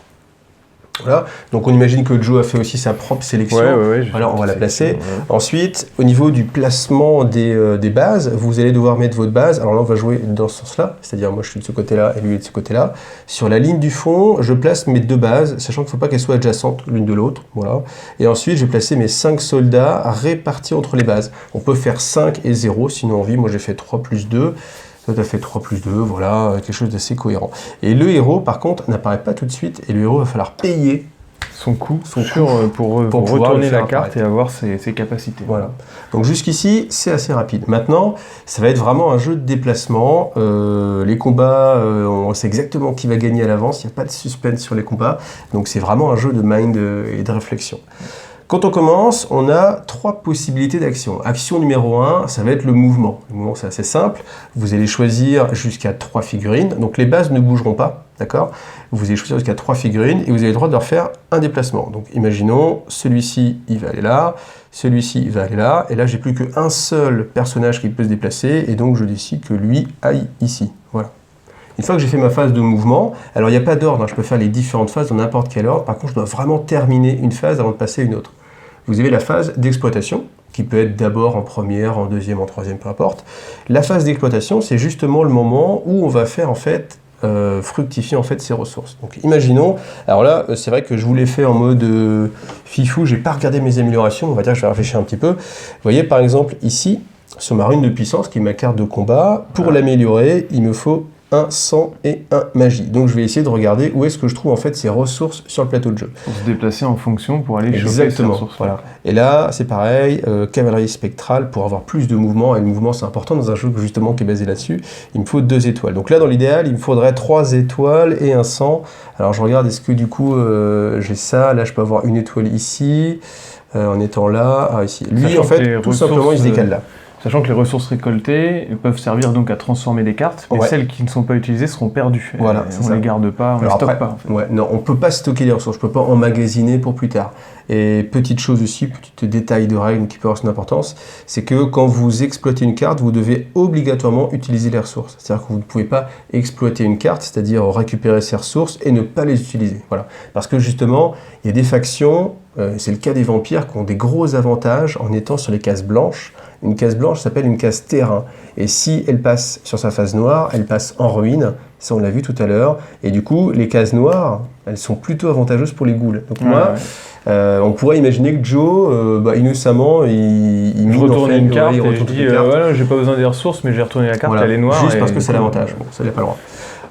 Voilà, donc on imagine que Joe a fait aussi sa propre sélection. Voilà, on va la placer. Ensuite, au niveau du placement des bases, vous allez devoir mettre votre base. Alors là, on va jouer dans ce sens-là, c'est-à-dire moi je suis de ce côté-là et lui est de ce côté-là. Sur la ligne du fond, je place mes 2 bases, sachant qu'il ne faut pas qu'elles soient adjacentes l'une de l'autre. Voilà. Et ensuite, je vais placer mes 5 soldats répartis entre les bases. On peut faire 5 et 0, sinon on vit. Moi j'ai fait 3 plus 2. Ça t'a fait 3 plus 2, voilà, quelque chose d'assez cohérent. Et le héros, par contre, n'apparaît pas tout de suite, et le héros va falloir payer son coût pour retourner la carte et avoir ses capacités. Voilà. Donc jusqu'ici, c'est assez rapide. Maintenant, ça va être vraiment un jeu de déplacement. Les combats, on sait exactement qui va gagner à l'avance, il n'y a pas de suspense sur les combats. Donc c'est vraiment un jeu de mind et de réflexion. Quand on commence, on a 3 possibilités d'action. Action numéro 1, ça va être le mouvement. Le mouvement, c'est assez simple. Vous allez choisir jusqu'à 3 figurines. Donc les bases ne bougeront pas, d'accord? Vous allez choisir jusqu'à 3 figurines et vous avez le droit de leur faire un déplacement. Donc imaginons, celui-ci, il va aller là, celui-ci, il va aller là, et là, j'ai plus qu'un seul personnage qui peut se déplacer, et donc je décide que lui aille ici. Voilà. Une fois que j'ai fait ma phase de mouvement, alors il n'y a pas d'ordre, hein, je peux faire les différentes phases dans n'importe quel ordre, par contre je dois vraiment terminer une phase avant de passer à une autre. Vous avez la phase d'exploitation, qui peut être d'abord en première, en deuxième, en troisième, peu importe. La phase d'exploitation, c'est justement le moment où on va faire en fait fructifier en fait ses ressources. Donc imaginons, alors là c'est vrai que je vous l'ai fait en mode fifou, j'ai pas regardé mes améliorations, on va dire que je vais réfléchir un petit peu. Vous voyez par exemple ici, sur ma rune de puissance, qui est ma carte de combat, pour l'améliorer, il me faut un sang et un magie. Donc je vais essayer de regarder où est-ce que je trouve en fait ces ressources sur le plateau de jeu. Pour se déplacer en fonction, pour aller choper ces ressources. Voilà. Et là, c'est pareil, cavalerie spectrale, pour avoir plus de mouvement, et le mouvement c'est important dans un jeu justement qui est basé là-dessus, il me faut 2 étoiles. Donc là, dans l'idéal, il me faudrait 3 étoiles et un sang. Alors je regarde, est-ce que du coup, j'ai ça, là je peux avoir 1 étoile ici, en étant là, ici. Lui, sachant en fait, tout simplement, il se décale là. Sachant que les ressources récoltées peuvent servir donc à transformer des cartes, mais celles qui ne sont pas utilisées seront perdues. Voilà, on ne les garde pas, on ne les stocke pas. En fait. Ouais, non, on ne peut pas stocker les ressources, je ne peux pas emmagasiner pour plus tard. Et petite chose aussi, petit détail de règle qui peut avoir son importance, c'est que quand vous exploitez une carte, vous devez obligatoirement utiliser les ressources. C'est-à-dire que vous ne pouvez pas exploiter une carte, c'est-à-dire récupérer ses ressources et ne pas les utiliser. Voilà. Parce que justement, il y a des factions, c'est le cas des vampires, qui ont des gros avantages en étant sur les cases blanches. Une case blanche s'appelle une case terrain. Et si elle passe sur sa phase noire, elle passe en ruine. Ça, on l'a vu tout à l'heure. Et du coup, les cases noires, elles sont plutôt avantageuses pour les ghouls. Donc on pourrait imaginer que Joe, innocemment, il retourne une carte et je dis voilà, j'ai pas besoin des ressources, mais j'ai retourné la carte, elle est noire. Juste parce que c'est l'avantage. Bon, ça, il n'a pas le droit.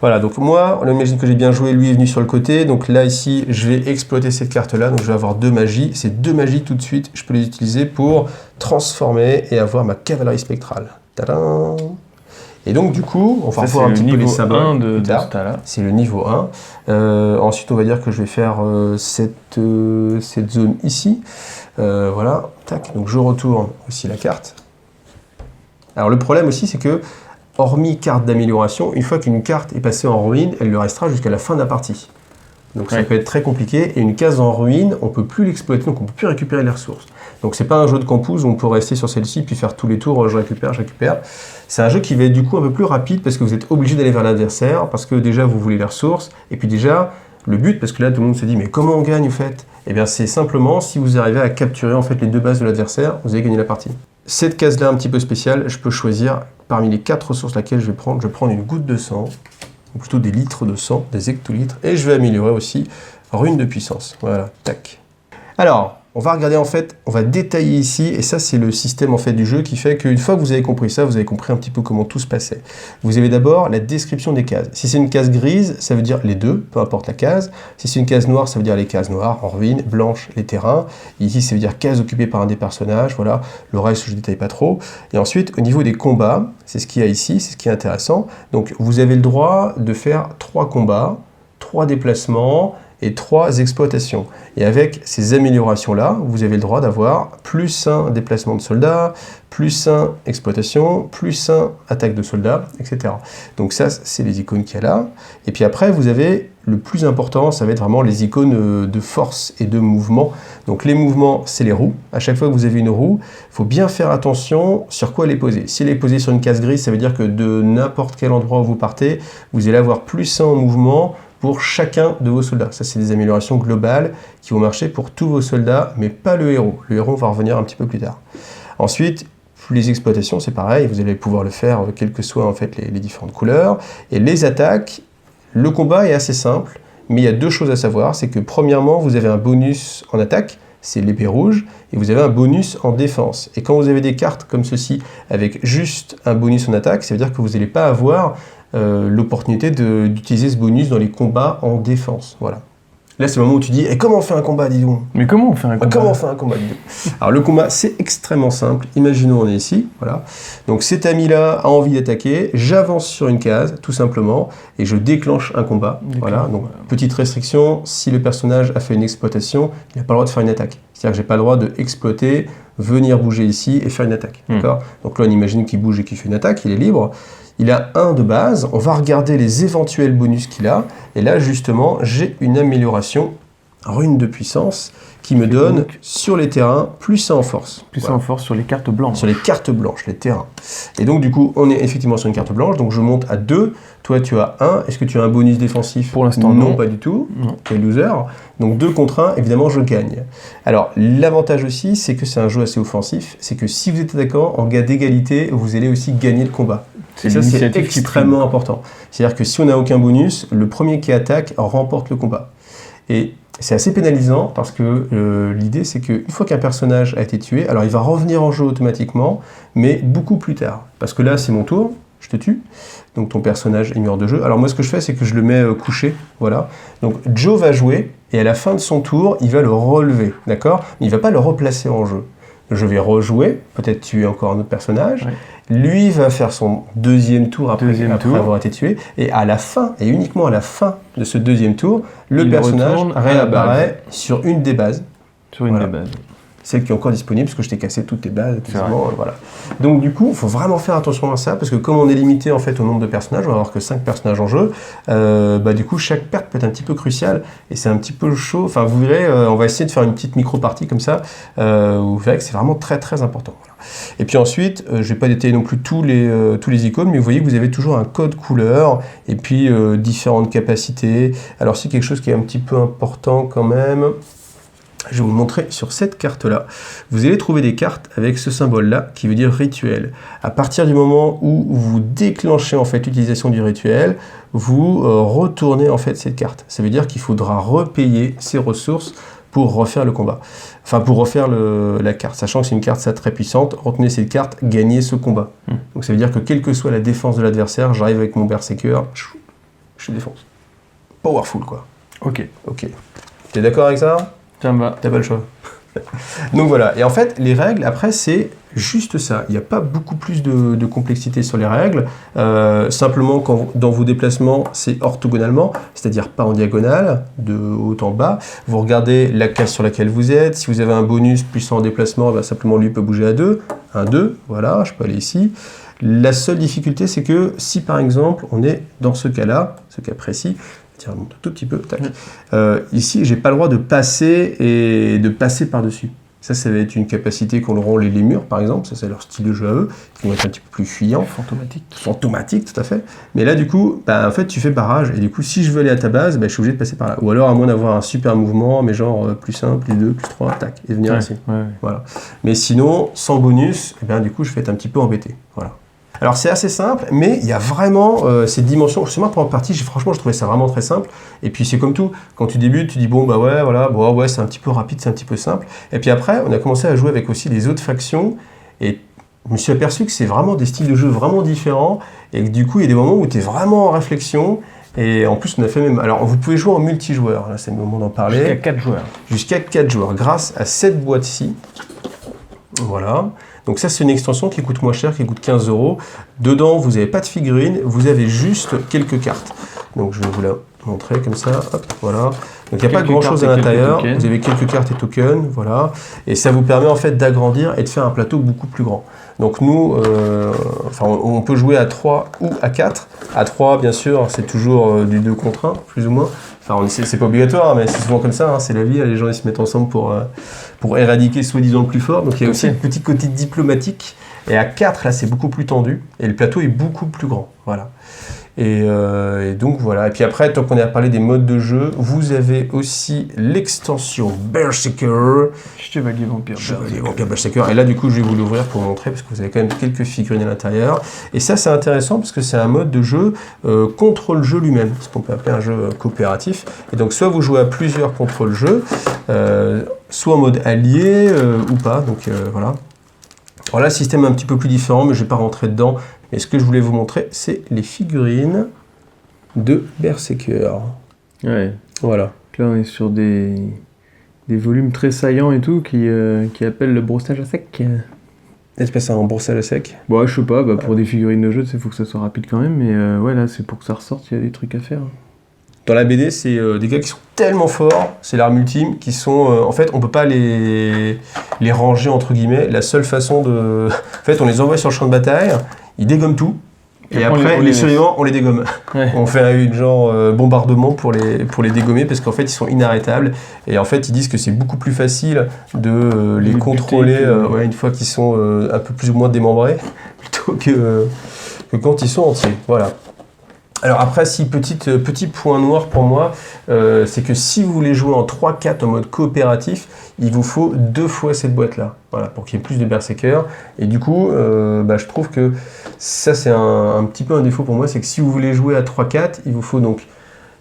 Voilà, donc moi, on imagine que j'ai bien joué, lui est venu sur le côté, donc là, ici, je vais exploiter cette carte-là, donc je vais avoir 2 magies. Ces 2 magies, tout de suite, je peux les utiliser pour transformer et avoir ma cavalerie spectrale. Tadam! Et donc, du coup, on va voir un petit peu les symboles plus tard. C'est le niveau 1. Ensuite, on va dire que je vais faire cette zone ici. Voilà, tac, donc je retourne aussi la carte. Alors, le problème aussi, c'est que hormis carte d'amélioration, une fois qu'une carte est passée en ruine, elle le restera jusqu'à la fin de la partie. Donc ça peut être très compliqué, et une case en ruine, on ne peut plus l'exploiter, donc on ne peut plus récupérer les ressources. Donc c'est pas un jeu de campus où on peut rester sur celle-ci, puis faire tous les tours, je récupère. C'est un jeu qui va être du coup un peu plus rapide, parce que vous êtes obligé d'aller vers l'adversaire, parce que déjà vous voulez les ressources, et puis déjà, le but, parce que là tout le monde se dit, mais comment on gagne au fait? Eh bien c'est simplement, si vous arrivez à capturer en fait les 2 bases de l'adversaire, vous avez gagné la partie. Cette case-là un petit peu spéciale, je peux choisir parmi les 4 ressources laquelle je vais prendre. Je vais prendre une goutte de sang, ou plutôt des litres de sang, des hectolitres, et je vais améliorer aussi rune de puissance. Voilà, tac. Alors, on va regarder en fait, on va détailler ici, et ça c'est le système en fait du jeu qui fait qu'une fois que vous avez compris ça, vous avez compris un petit peu comment tout se passait. Vous avez d'abord la description des cases. Si c'est une case grise, ça veut dire les 2, peu importe la case. Si c'est une case noire, ça veut dire les cases noires, en ruine, blanche, les terrains. Ici, ça veut dire case occupée par un des personnages, voilà. Le reste, je ne détaille pas trop. Et ensuite, au niveau des combats, c'est ce qu'il y a ici, c'est ce qui est intéressant. Donc, vous avez le droit de faire 3 combats, 3 déplacements, et 3 exploitations. Et avec ces améliorations-là, vous avez le droit d'avoir plus 1 déplacement de soldats, plus 1 exploitation, plus 1 attaque de soldats, etc. Donc ça, c'est les icônes qu'il y a là. Et puis après, vous avez le plus important, ça va être vraiment les icônes de force et de mouvement. Donc les mouvements, c'est les roues. À chaque fois que vous avez une roue, il faut bien faire attention sur quoi elle est posée. Si elle est posée sur une case grise, ça veut dire que de n'importe quel endroit où vous partez, vous allez avoir plus 1 en mouvement, pour chacun de vos soldats. Ça, c'est des améliorations globales qui vont marcher pour tous vos soldats, mais pas le héros. Le héros, on va revenir un petit peu plus tard. Ensuite, les exploitations, c'est pareil, vous allez pouvoir le faire quelles que soient en fait les différentes couleurs. Et les attaques, le combat est assez simple, mais il y a 2 choses à savoir. C'est que premièrement, vous avez un bonus en attaque, c'est l'épée rouge, et vous avez un bonus en défense. Et quand vous avez des cartes comme ceci, avec juste un bonus en attaque, ça veut dire que vous n'allez pas avoir l'opportunité d'utiliser ce bonus dans les combats en défense. Voilà. Là, c'est le moment où tu dis « comment on fait un combat, dis donc ?» Mais comment on fait un combat ? Comment on fait un combat, dis donc ? Alors, le combat, c'est extrêmement simple. Imaginons, on est ici, voilà. Donc, cet ami-là a envie d'attaquer. J'avance sur une case, tout simplement, et je déclenche un combat. Voilà. Donc, petite restriction, si le personnage a fait une exploitation, il n'a pas le droit de faire une attaque. C'est-à-dire que j'ai pas le droit de exploiter, venir bouger ici et faire une attaque. D'accord ? Donc là, on imagine qu'il bouge et qu'il fait une attaque, il est libre. Il a 1 de base, on va regarder les éventuels bonus qu'il a, et là justement j'ai une amélioration, rune de puissance, qui me donne donc, sur les terrains plus 1 en force. Plus 1 en force sur les cartes blanches. Sur les cartes blanches, les terrains. Et donc du coup on est effectivement sur une carte blanche, donc je monte à 2, toi tu as 1, est-ce que tu as un bonus défensif ? Pour l'instant non. Pas du tout, tu es loser, donc 2 contre 1, évidemment je gagne. Alors l'avantage aussi c'est que c'est un jeu assez offensif, c'est que si vous êtes attaquant, en cas d'égalité, vous allez aussi gagner le combat. Et ça, c'est extrêmement important. C'est-à-dire que si on n'a aucun bonus, le premier qui attaque remporte le combat. Et c'est assez pénalisant parce que l'idée, c'est qu'une fois qu'un personnage a été tué, alors il va revenir en jeu automatiquement, mais beaucoup plus tard. Parce que là, c'est mon tour, je te tue. donc ton personnage est mur de jeu. Alors moi ce que je fais c'est que je le mets couché, voilà. Donc Joe va jouer et à la fin de son tour il va le relever, d'accord? Mais il va pas le replacer en jeu. Je vais rejouer, peut-être tuer encore un autre personnage. Ouais. Lui va faire son deuxième tour après avoir été tué. Et à la fin, et uniquement à la fin de ce deuxième tour, le personnage réapparaît sur une des bases. Sur une des bases. Celle qui est encore disponible, parce que je t'ai cassé toutes tes bases. Voilà. Donc du coup, il faut vraiment faire attention à ça, parce que comme on est limité en fait au nombre de personnages, on va avoir que 5 personnages en jeu, du coup chaque perte peut être un petit peu cruciale, et c'est un petit peu chaud. Enfin vous verrez, on va essayer de faire une petite micro-partie comme ça, où vous verrez que c'est vraiment très très important. Voilà. Et puis ensuite, je ne vais pas détailler non plus tous les icônes, mais vous voyez que vous avez toujours un code couleur, et puis différentes capacités. Alors c'est quelque chose qui est un petit peu important quand même. Je vais vous le montrer sur cette carte-là. Vous allez trouver des cartes avec ce symbole-là qui veut dire rituel. À partir du moment où vous déclenchez en fait l'utilisation du rituel, vous retournez en fait cette carte. Ça veut dire qu'il faudra repayer ces ressources pour refaire le combat. Enfin, pour refaire la carte. Sachant que c'est une carte ça très puissante, retenez cette carte, gagnez ce combat. Donc ça veut dire que quelle que soit la défense de l'adversaire, j'arrive avec mon berserker, je défonce. Powerful quoi. Ok. T'es d'accord avec ça ? T'as pas le choix. Donc voilà, et en fait, les règles, après, c'est juste ça. Il n'y a pas beaucoup plus de complexité sur les règles. Simplement, dans vos déplacements, c'est orthogonalement, c'est-à-dire pas en diagonale, de haut en bas. Vous regardez la case sur laquelle vous êtes. Si vous avez un bonus plus en déplacement, simplement lui peut bouger à 2. 1, 2, voilà, je peux aller ici. La seule difficulté, c'est que si par exemple, on est dans ce cas-là, ce cas précis, un tout petit peu, tac. Ici, j'ai pas le droit de passer et de passer par-dessus. Ça va être une capacité qu'ont les murs, par exemple. Ça, c'est leur style de jeu à eux, qui vont être un petit peu plus fuyants. Fantomatique, tout à fait. Mais là, du coup, en fait, tu fais barrage. Et du coup, si je veux aller à ta base, je suis obligé de passer par là. Ou alors, à moins d'avoir un super mouvement, mais genre plus 1, plus 2, plus 3, tac, et venir ici. Voilà. Mais sinon, sans bonus, du coup, je vais être un petit peu embêté. Voilà. Alors c'est assez simple, mais il y a vraiment cette dimension. Justement, pour en partie, franchement, je trouvais ça vraiment très simple. Et puis c'est comme tout, quand tu débutes, tu dis c'est un petit peu rapide, c'est un petit peu simple. Et puis après, on a commencé à jouer avec aussi les autres factions, et je me suis aperçu que c'est vraiment des styles de jeu vraiment différents, et que du coup, il y a des moments où tu es vraiment en réflexion. Et en plus, on a fait même. Alors, vous pouvez jouer en multijoueur, là, c'est le moment d'en parler. Jusqu'à 4 joueurs. Jusqu'à 4 joueurs, grâce à cette boîte-ci. Voilà. Donc ça, c'est une extension qui coûte moins cher, qui coûte 15 €. Dedans, vous n'avez pas de figurines, vous avez juste quelques cartes. Donc je vais vous la montrer comme ça. Hop, voilà. Donc il n'y a pas grand-chose à l'intérieur. Vous avez quelques cartes et tokens, voilà. Et ça vous permet en fait d'agrandir et de faire un plateau beaucoup plus grand. Donc nous, on peut jouer à 3 ou à 4. À 3, bien sûr, c'est toujours du 2 contre 1, plus ou moins. Enfin, c'est pas obligatoire, mais c'est souvent comme ça, c'est la vie. Les gens ils se mettent ensemble pour éradiquer soi-disant le plus fort. Donc il y a aussi un petit côté diplomatique. Et à 4, là, c'est beaucoup plus tendu. Et le plateau est beaucoup plus grand. Voilà. Et donc voilà. Et puis après, tant qu'on a parlé des modes de jeu, vous avez aussi l'extension Berserker. Chevalier Vampire Berserker. Et là, du coup, je vais vous l'ouvrir pour vous montrer, parce que vous avez quand même quelques figurines à l'intérieur. Et ça, c'est intéressant, parce que c'est un mode de jeu contre le jeu lui-même, ce qu'on peut appeler un jeu coopératif. Et donc, soit vous jouez à plusieurs contre le jeu, soit en mode allié ou pas. Donc voilà. Alors là, le système est un petit peu plus différent, mais je ne vais pas rentrer dedans. Et ce que je voulais vous montrer, c'est les figurines de Berserker. Ouais. Voilà. Là, on est sur des volumes très saillants et tout qui appellent le brossage à sec. Est-ce que c'est un brossage à sec ? Bon, je sais pas, pour des figurines de jeu, il faut que ça soit rapide quand même, mais là, c'est pour que ça ressorte, il y a des trucs à faire. Dans la BD, c'est des gars qui sont tellement forts, c'est l'arme ultime, qui sont... en fait, on peut pas les ranger, entre guillemets. La seule façon de... En fait, on les envoie sur le champ de bataille, ils dégomment tout, et après, les survivants, on les dégomme. Ouais. On fait une genre bombardement pour les dégommer, parce qu'en fait, ils sont inarrêtables. Et en fait, ils disent que c'est beaucoup plus facile de les contrôler une fois qu'ils sont un peu plus ou moins démembrés, plutôt que quand ils sont entiers. Voilà. Alors après, petit point noir pour moi, c'est que si vous voulez jouer en 3-4 en mode coopératif, il vous faut 2 fois cette boîte-là, voilà, pour qu'il y ait plus de berserkers. Et du coup, je trouve que ça c'est un petit peu un défaut pour moi, c'est que si vous voulez jouer à 3-4, il vous faut donc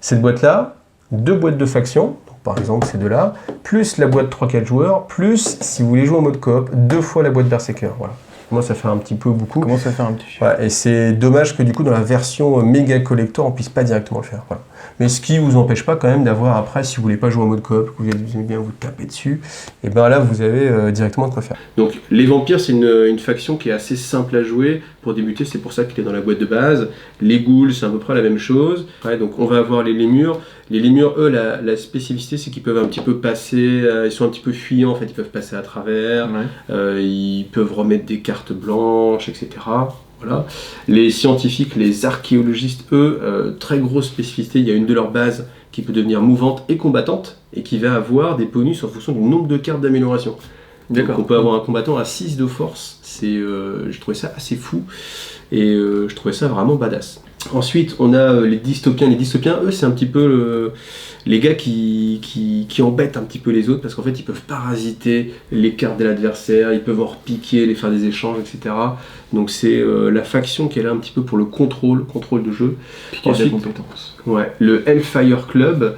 cette boîte-là, 2 boîtes de faction, donc par exemple ces deux-là, plus la boîte 3-4 joueurs, plus si vous voulez jouer en mode coop, 2 fois la boîte berserker, voilà. commence à faire un petit peu beaucoup. Commence à faire un petit chiffre. Ouais, et c'est dommage que du coup dans la version méga collector on puisse pas directement le faire. Voilà. Mais ce qui vous empêche pas quand même d'avoir après, si vous voulez pas jouer en mode coop, que vous aimez bien vous taper dessus, et ben là vous avez directement de quoi faire. Donc les vampires c'est une faction qui est assez simple à jouer. Pour débuter, c'est pour ça qu'il est dans la boîte de base. Les ghouls c'est à peu près la même chose. Ouais, donc on va avoir les lémures. Les lémures, eux, la spécificité, c'est qu'ils peuvent un petit peu passer, ils sont un petit peu fuyants, en fait, ils peuvent passer à travers, ils peuvent remettre des cartes blanches, etc. Voilà. Les scientifiques, les archéologistes, eux, très grosse spécificité, il y a une de leurs bases qui peut devenir mouvante et combattante, et qui va avoir des bonus en fonction du nombre de cartes d'amélioration. Donc on peut avoir un combattant à 6 de force, je trouvais ça assez fou, et je trouvais ça vraiment badass. Ensuite, on a les dystopiens. Les dystopiens, eux, c'est un petit peu les gars qui embêtent un petit peu les autres parce qu'en fait, ils peuvent parasiter les cartes de l'adversaire, ils peuvent en repiquer, les faire des échanges, etc. Donc, c'est la faction qui est là un petit peu pour le contrôle de jeu. Ensuite, des compétences. Ouais, le Hellfire Club,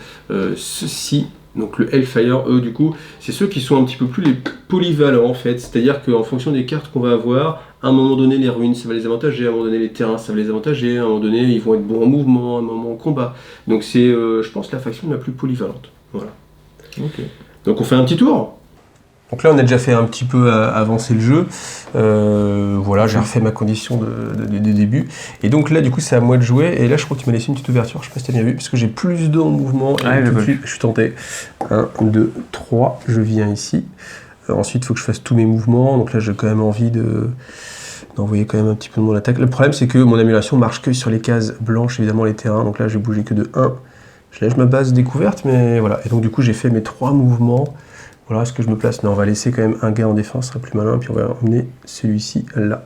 donc le Hellfire, eux, du coup, c'est ceux qui sont un petit peu plus les polyvalents, en fait. C'est-à-dire qu'en fonction des cartes qu'on va avoir, à un moment donné, les ruines, ça va les avantager, à un moment donné, les terrains, ça va les avantager, à un moment donné, ils vont être bons en mouvement, à un moment en combat. Donc c'est, je pense, la faction la plus polyvalente. Voilà. Ok. Donc on fait un petit tour. Donc là, on a déjà fait un petit peu avancer le jeu. Voilà, j'ai refait ma condition de début. Et donc là, du coup, c'est à moi de jouer. Et là, je crois que tu m'as laissé une petite ouverture. Je sais pas si tu as bien vu, parce que j'ai plus de mouvement. Et tout de suite, je suis tenté. 1, 2, 3. Je viens ici. Ensuite, il faut que je fasse tous mes mouvements. Donc là, j'ai quand même envie d'envoyer quand même un petit peu de mon attaque. Le problème, c'est que mon amélioration marche que sur les cases blanches, évidemment, les terrains. Donc là, j'ai bougé que de 1. Je lève ma base découverte, mais voilà. Et donc, du coup, j'ai fait mes 3 mouvements. Voilà, est-ce que je me place? Non, on va laisser quand même un gars en défense, ce sera plus malin, puis on va emmener celui-ci là.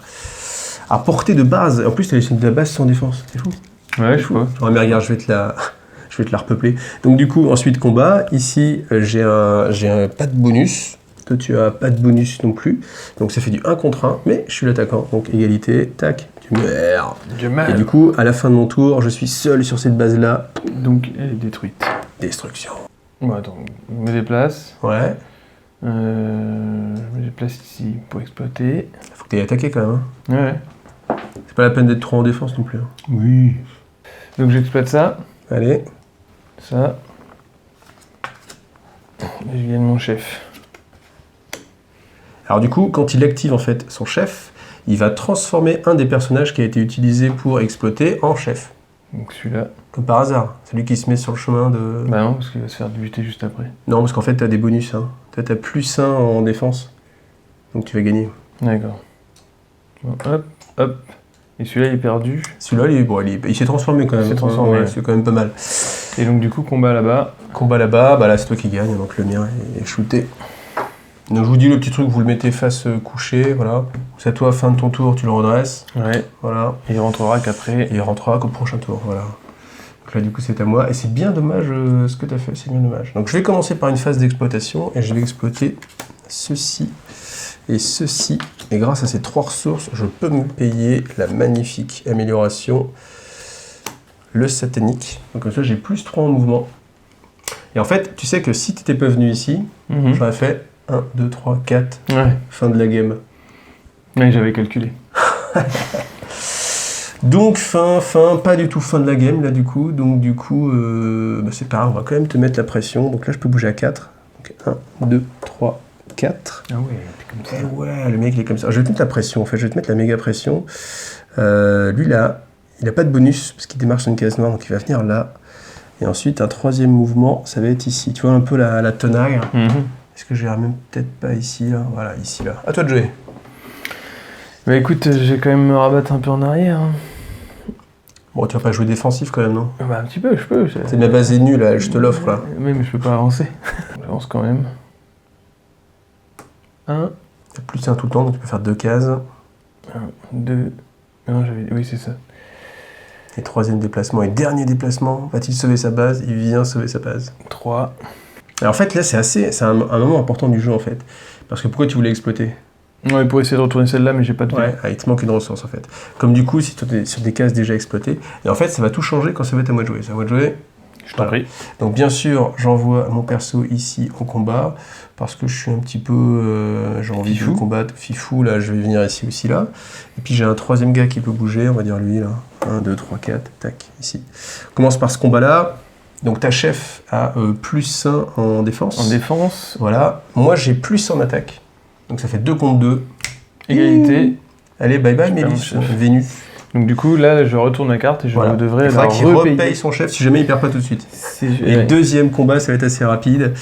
À portée de base, en plus, tu as laissé de la base sans défense, c'est fou. Ouais, je vois. Mais regarde, je vais te la repeupler. Donc du coup, ensuite combat, ici j'ai un pas de bonus, toi tu as pas de bonus non plus, donc ça fait du 1 contre 1, mais je suis l'attaquant, donc égalité, tac, du merde. Et du coup, à la fin de mon tour, je suis seul sur cette base-là. Donc elle est détruite. Destruction. Bon, attends, je me déplace. Ouais. Je me déplace ici pour exploiter. Faut que tu aies attaqué quand même. Hein. Ouais. C'est pas la peine d'être trop en défense non plus. Hein. Oui. Donc j'exploite ça. Allez. Ça. Et je viens de mon chef. Alors du coup, quand il active en fait son chef, il va transformer un des personnages qui a été utilisé pour exploiter en chef. Donc celui-là. Comme par hasard, celui qui se met sur le chemin de... Bah non, parce qu'il va se faire buter juste après. Non, parce qu'en fait, t'as des bonus. Hein. T'as plus 1 en défense. Donc tu vas gagner. D'accord. Bon, hop, hop. Et celui-là, il est perdu. Celui-là, il s'est transformé quand même. Il s'est transformé. Ouais, c'est quand même pas mal. Et donc du coup, combat là-bas. Combat là-bas, bah là c'est toi qui gagne, donc le mien est shooté. Donc je vous dis le petit truc, vous le mettez face couchée, voilà. C'est à toi, fin de ton tour, tu le redresses. Ouais. Voilà. Et il rentrera qu'après. Et il rentrera qu'au prochain tour, voilà. Donc là du coup c'est à moi. Et c'est bien dommage ce que tu as fait, c'est bien dommage. Donc je vais commencer par une phase d'exploitation et je vais exploiter ceci et ceci. Et grâce à ces 3 ressources, je peux me payer la magnifique amélioration, le satanique. Donc comme ça j'ai plus 3 en mouvement. Et en fait, tu sais que si tu n'étais pas venu ici, j'aurais fait 1, 2, 3, 4, fin de la game. Ouais, j'avais calculé. Donc pas du tout fin de la game là du coup. Donc du coup, c'est pas grave, on va quand même te mettre la pression. Donc là je peux bouger à 4. Donc 1, 2, 3, 4. Ah ouais, t'es comme ça. Et ouais, le mec il est comme ça. Je vais te mettre la pression en fait, je vais te mettre la méga pression. Lui là, il a pas de bonus parce qu'il démarre sur une case noire, donc il va venir là. Et ensuite un 3e mouvement, ça va être ici. Tu vois un peu la tenaille. Est-ce que je vais même peut-être pas ici là? Voilà, ici là. À toi de jouer. Bah écoute, je vais quand même me rabattre un peu en arrière. Hein. Bon, tu vas pas jouer défensif quand même, non? Bah un petit peu, je peux. C'est ma base est nulle, là, je te l'offre là. Mais je peux pas avancer. J'avance quand même. 1. T'as plus 1 tout le temps, donc tu peux faire 2 cases. 1, 2. Non, oui, c'est ça. Et 3e déplacement et dernier déplacement. Va-t-il sauver sa base? Il vient sauver sa base. 3. Alors en fait, là, c'est un moment important du jeu en fait. Parce que pourquoi tu voulais exploiter? Ouais, pour essayer de retourner celle-là, mais j'ai pas de Ouais, il te manque une ressource en fait. Comme du coup, si tu es sur des cases déjà exploitées. Et en fait, ça va tout changer quand ça va être à moi de jouer. C'est à moi de jouer. Je t'en prie. Donc bien sûr, j'envoie mon perso ici au combat, parce que je suis un petit peu... j'ai envie de combattre fifou, là, je vais venir ici aussi, là. Et puis j'ai un troisième gars qui peut bouger, on va dire lui, là. 1, 2, 3, 4, tac, ici. On commence par ce combat-là. Donc ta chef a +1 en défense. En défense. Voilà. Moi, j'ai +1 en attaque. Donc ça fait 2 contre 2. Égalité. Allez, bye bye, Mélis, Vénus. Donc du coup, là, je retourne la carte et je devrais la qu'il repaye son chef si jamais il perd pas tout de suite. Et deuxième combat, ça va être assez rapide.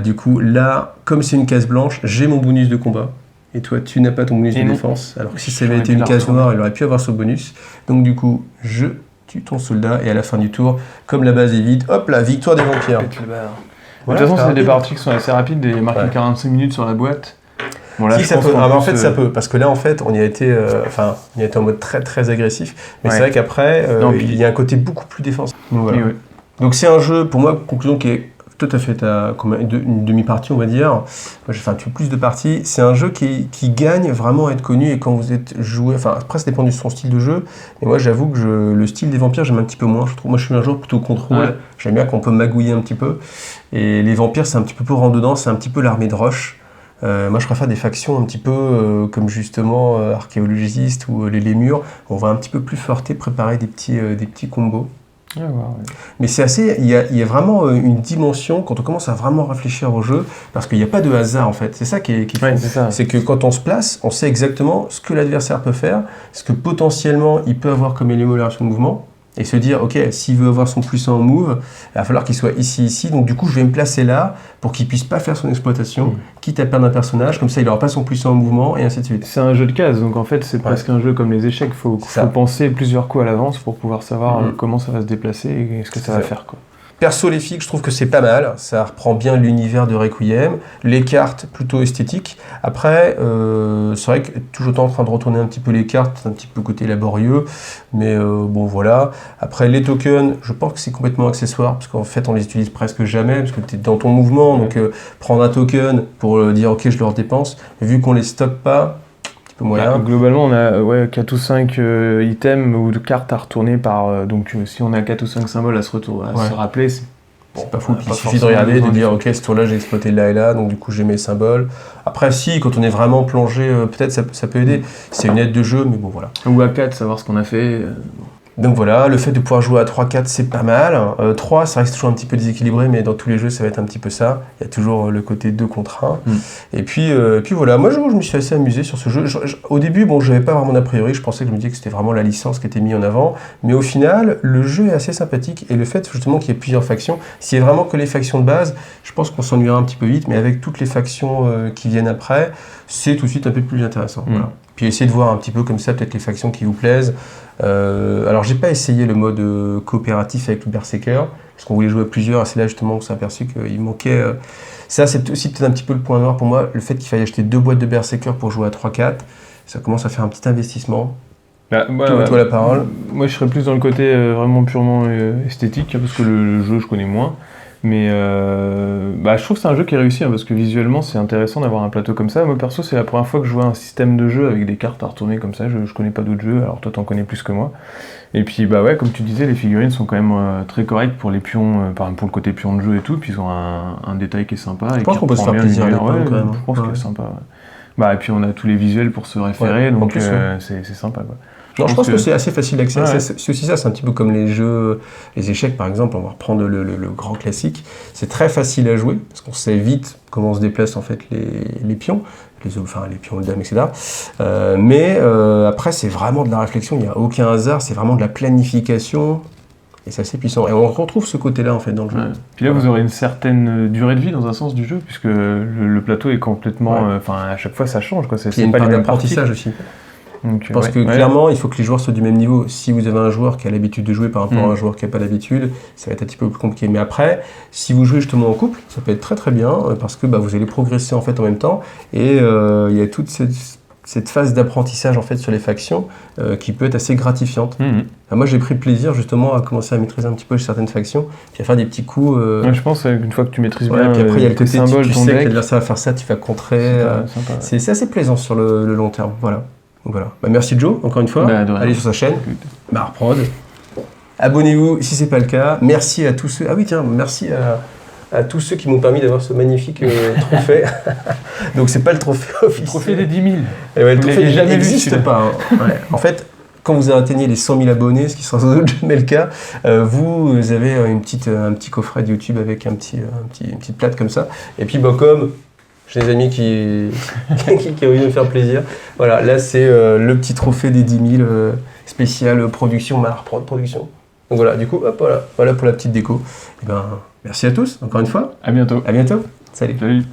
Du coup, là, comme c'est une case blanche, j'ai mon bonus de combat. Et toi, tu n'as pas ton bonus de défense. Alors que si ça avait été une case noire, il aurait pu avoir son bonus. Donc du coup, je tue ton soldat. Et à la fin du tour, comme la base est vide, hop là, victoire des vampires. De toute façon, c'est des parties qui sont assez rapides. Il y a marqué 45 minutes sur la boîte. Bon, là, si, ça peut. En fait, ça peut, parce que là, en fait, on y a été en mode très très agressif. Mais c'est vrai qu'après, il y a un côté beaucoup plus défensif. Donc, voilà. Donc c'est un jeu, pour moi, conclusion qui est tout à fait une demi-partie, on va dire. Moi, j'ai fait un peu plus de parties. C'est un jeu qui gagne vraiment à être connu, et quand vous êtes joué, après, ça dépend de son style de jeu. Mais moi, j'avoue que le style des vampires, j'aime un petit peu moins. Moi, je suis un joueur plutôt contrôle. Ouais. J'aime bien qu'on peut magouiller un petit peu. Et les vampires, c'est un petit peu pour rentrer dedans. C'est un petit peu l'armée de roche. Moi, je préfère des factions un petit peu comme justement archéologistes ou les lémurs. On va un petit peu plus forter, préparer des petits combos. Mais c'est assez. Il y a vraiment une dimension quand on commence à vraiment réfléchir au jeu, parce qu'il n'y a pas de hasard en fait. C'est ça qui est fou. C'est que quand on se place, on sait exactement ce que l'adversaire peut faire, ce que potentiellement il peut avoir comme émulation de mouvement. Et se dire, ok, s'il veut avoir son +1 en move, il va falloir qu'il soit ici. Donc du coup, je vais me placer là pour qu'il puisse pas faire son exploitation, quitte à perdre un personnage, comme ça il n'aura pas son +1 en mouvement, et ainsi de suite. C'est un jeu de cases, donc en fait c'est presque un jeu comme les échecs. Il faut penser plusieurs coups à l'avance pour pouvoir savoir comment ça va se déplacer et ce que ça va faire, quoi. Perso, les figues, je trouve que c'est pas mal. Ça reprend bien l'univers de Requiem. Les cartes, plutôt esthétiques. Après, c'est vrai que toujours en train de retourner un petit peu les cartes, un petit peu côté laborieux. Mais bon, voilà. Après, les tokens, je pense que c'est complètement accessoire, parce qu'en fait, on les utilise presque jamais, parce que tu es dans ton mouvement. Donc, prendre un token pour dire, ok, je le redépense. Vu qu'on les stocke pas, globalement, on a 4 ou 5 items ou de cartes à retourner par. Donc, si on a 4 ou 5 symboles à se rappeler, c'est pas fou. Puis il suffit de regarder, de dire, ok, ce tour-là, j'ai exploité là et là, donc du coup, j'ai mes symboles. Après, si, quand on est vraiment plongé, peut-être ça peut aider. C'est une aide de jeu, mais bon, voilà. Ou à 4, savoir ce qu'on a fait. Donc voilà, le fait de pouvoir jouer à 3-4, c'est pas mal. 3, ça reste toujours un petit peu déséquilibré, mais dans tous les jeux, ça va être un petit peu ça. Il y a toujours le côté 2 contre 1. Et puis voilà, moi je me suis assez amusé sur ce jeu. Au début, bon, je n'avais pas vraiment d'a priori, je pensais que je me disais que c'était vraiment la licence qui était mise en avant. Mais au final, le jeu est assez sympathique. Et le fait justement qu'il y ait plusieurs factions, s'il y a vraiment que les factions de base, je pense qu'on s'ennuiera un petit peu vite, mais avec toutes les factions qui viennent après, c'est tout de suite un peu plus intéressant. Voilà. Puis essayez de voir un petit peu comme ça, peut-être les factions qui vous plaisent. Alors j'ai pas essayé le mode coopératif avec le Berserker, parce qu'on voulait jouer à plusieurs, et c'est là justement qu'on s'est aperçu qu'il manquait... Ça c'est aussi peut-être un petit peu le point noir pour moi, le fait qu'il faille acheter 2 boîtes de Berserker pour jouer à 3-4, ça commence à faire un petit investissement. Toi la parole. Moi je serais plus dans le côté vraiment purement esthétique, parce que le jeu je connais moins. Mais je trouve que c'est un jeu qui est réussi, parce que visuellement c'est intéressant d'avoir un plateau comme ça. Moi perso, c'est la première fois que je vois un système de jeu avec des cartes à retourner comme ça. Je connais pas d'autres jeux, alors toi t'en connais plus que moi. Et puis comme tu disais, les figurines sont quand même très correctes pour les pions, par exemple pour le côté pion de jeu et tout. Puis ils ont un détail qui est sympa. Je pense qu'on peut se faire plaisir quand même. Je pense que c'est sympa. Et puis on a tous les visuels pour se référer, donc c'est sympa, quoi. Non, je pense que c'est assez facile d'accès. C'est aussi ça, c'est un petit peu comme les jeux, les échecs par exemple. On va reprendre le grand classique. C'est très facile à jouer parce qu'on sait vite comment se déplacent en fait les pions, les pions, les dames, etc. Mais après, c'est vraiment de la réflexion. Il n'y a aucun hasard. C'est vraiment de la planification. Et c'est assez puissant. Et on retrouve ce côté-là en fait dans le jeu. Puis là, vous aurez une certaine durée de vie dans un sens du jeu, puisque le plateau est complètement. À chaque fois, ça change, quoi. Il y a une part d'apprentissage aussi. Donc, je pense que clairement, il faut que les joueurs soient du même niveau. Si vous avez un joueur qui a l'habitude de jouer par rapport à un joueur qui n'a pas l'habitude, ça va être un petit peu plus compliqué. Mais après, si vous jouez justement en couple, ça peut être très très bien, parce que vous allez progresser en fait en même temps. Et il y a toute cette phase d'apprentissage en fait sur les factions qui peut être assez gratifiante. Moi, j'ai pris plaisir justement à commencer à maîtriser un petit peu certaines factions, puis à faire des petits coups. Je pense qu'une fois que tu maîtrises bien, puis après il y a le côté symboles, tu sais que l'adversaire va faire ça, tu vas contrer. C'est assez plaisant sur le long terme. Voilà. Donc voilà. Merci Joe, encore une fois. Allez sur sa chaîne. Prod. Abonnez-vous si c'est pas le cas. Merci à tous ceux. Ah oui, tiens, merci à tous ceux qui m'ont permis d'avoir ce magnifique trophée. Donc c'est pas le trophée officiel. Le trophée des 10 000. Et ouais, le trophée n'existe pas. Hein. Ouais. En fait, quand vous atteignez les 100 000 abonnés, ce qui sera sans doute jamais le cas, vous avez un petit coffret de YouTube avec une petite plate comme ça. Et puis comme j'ai des amis qui ont envie de me faire plaisir, voilà, là c'est le petit trophée des 10 000 spécial production, Marprod production. Donc voilà, du coup, hop, voilà pour la petite déco. Et merci à tous, encore une fois. À bientôt. À bientôt. Salut. Salut.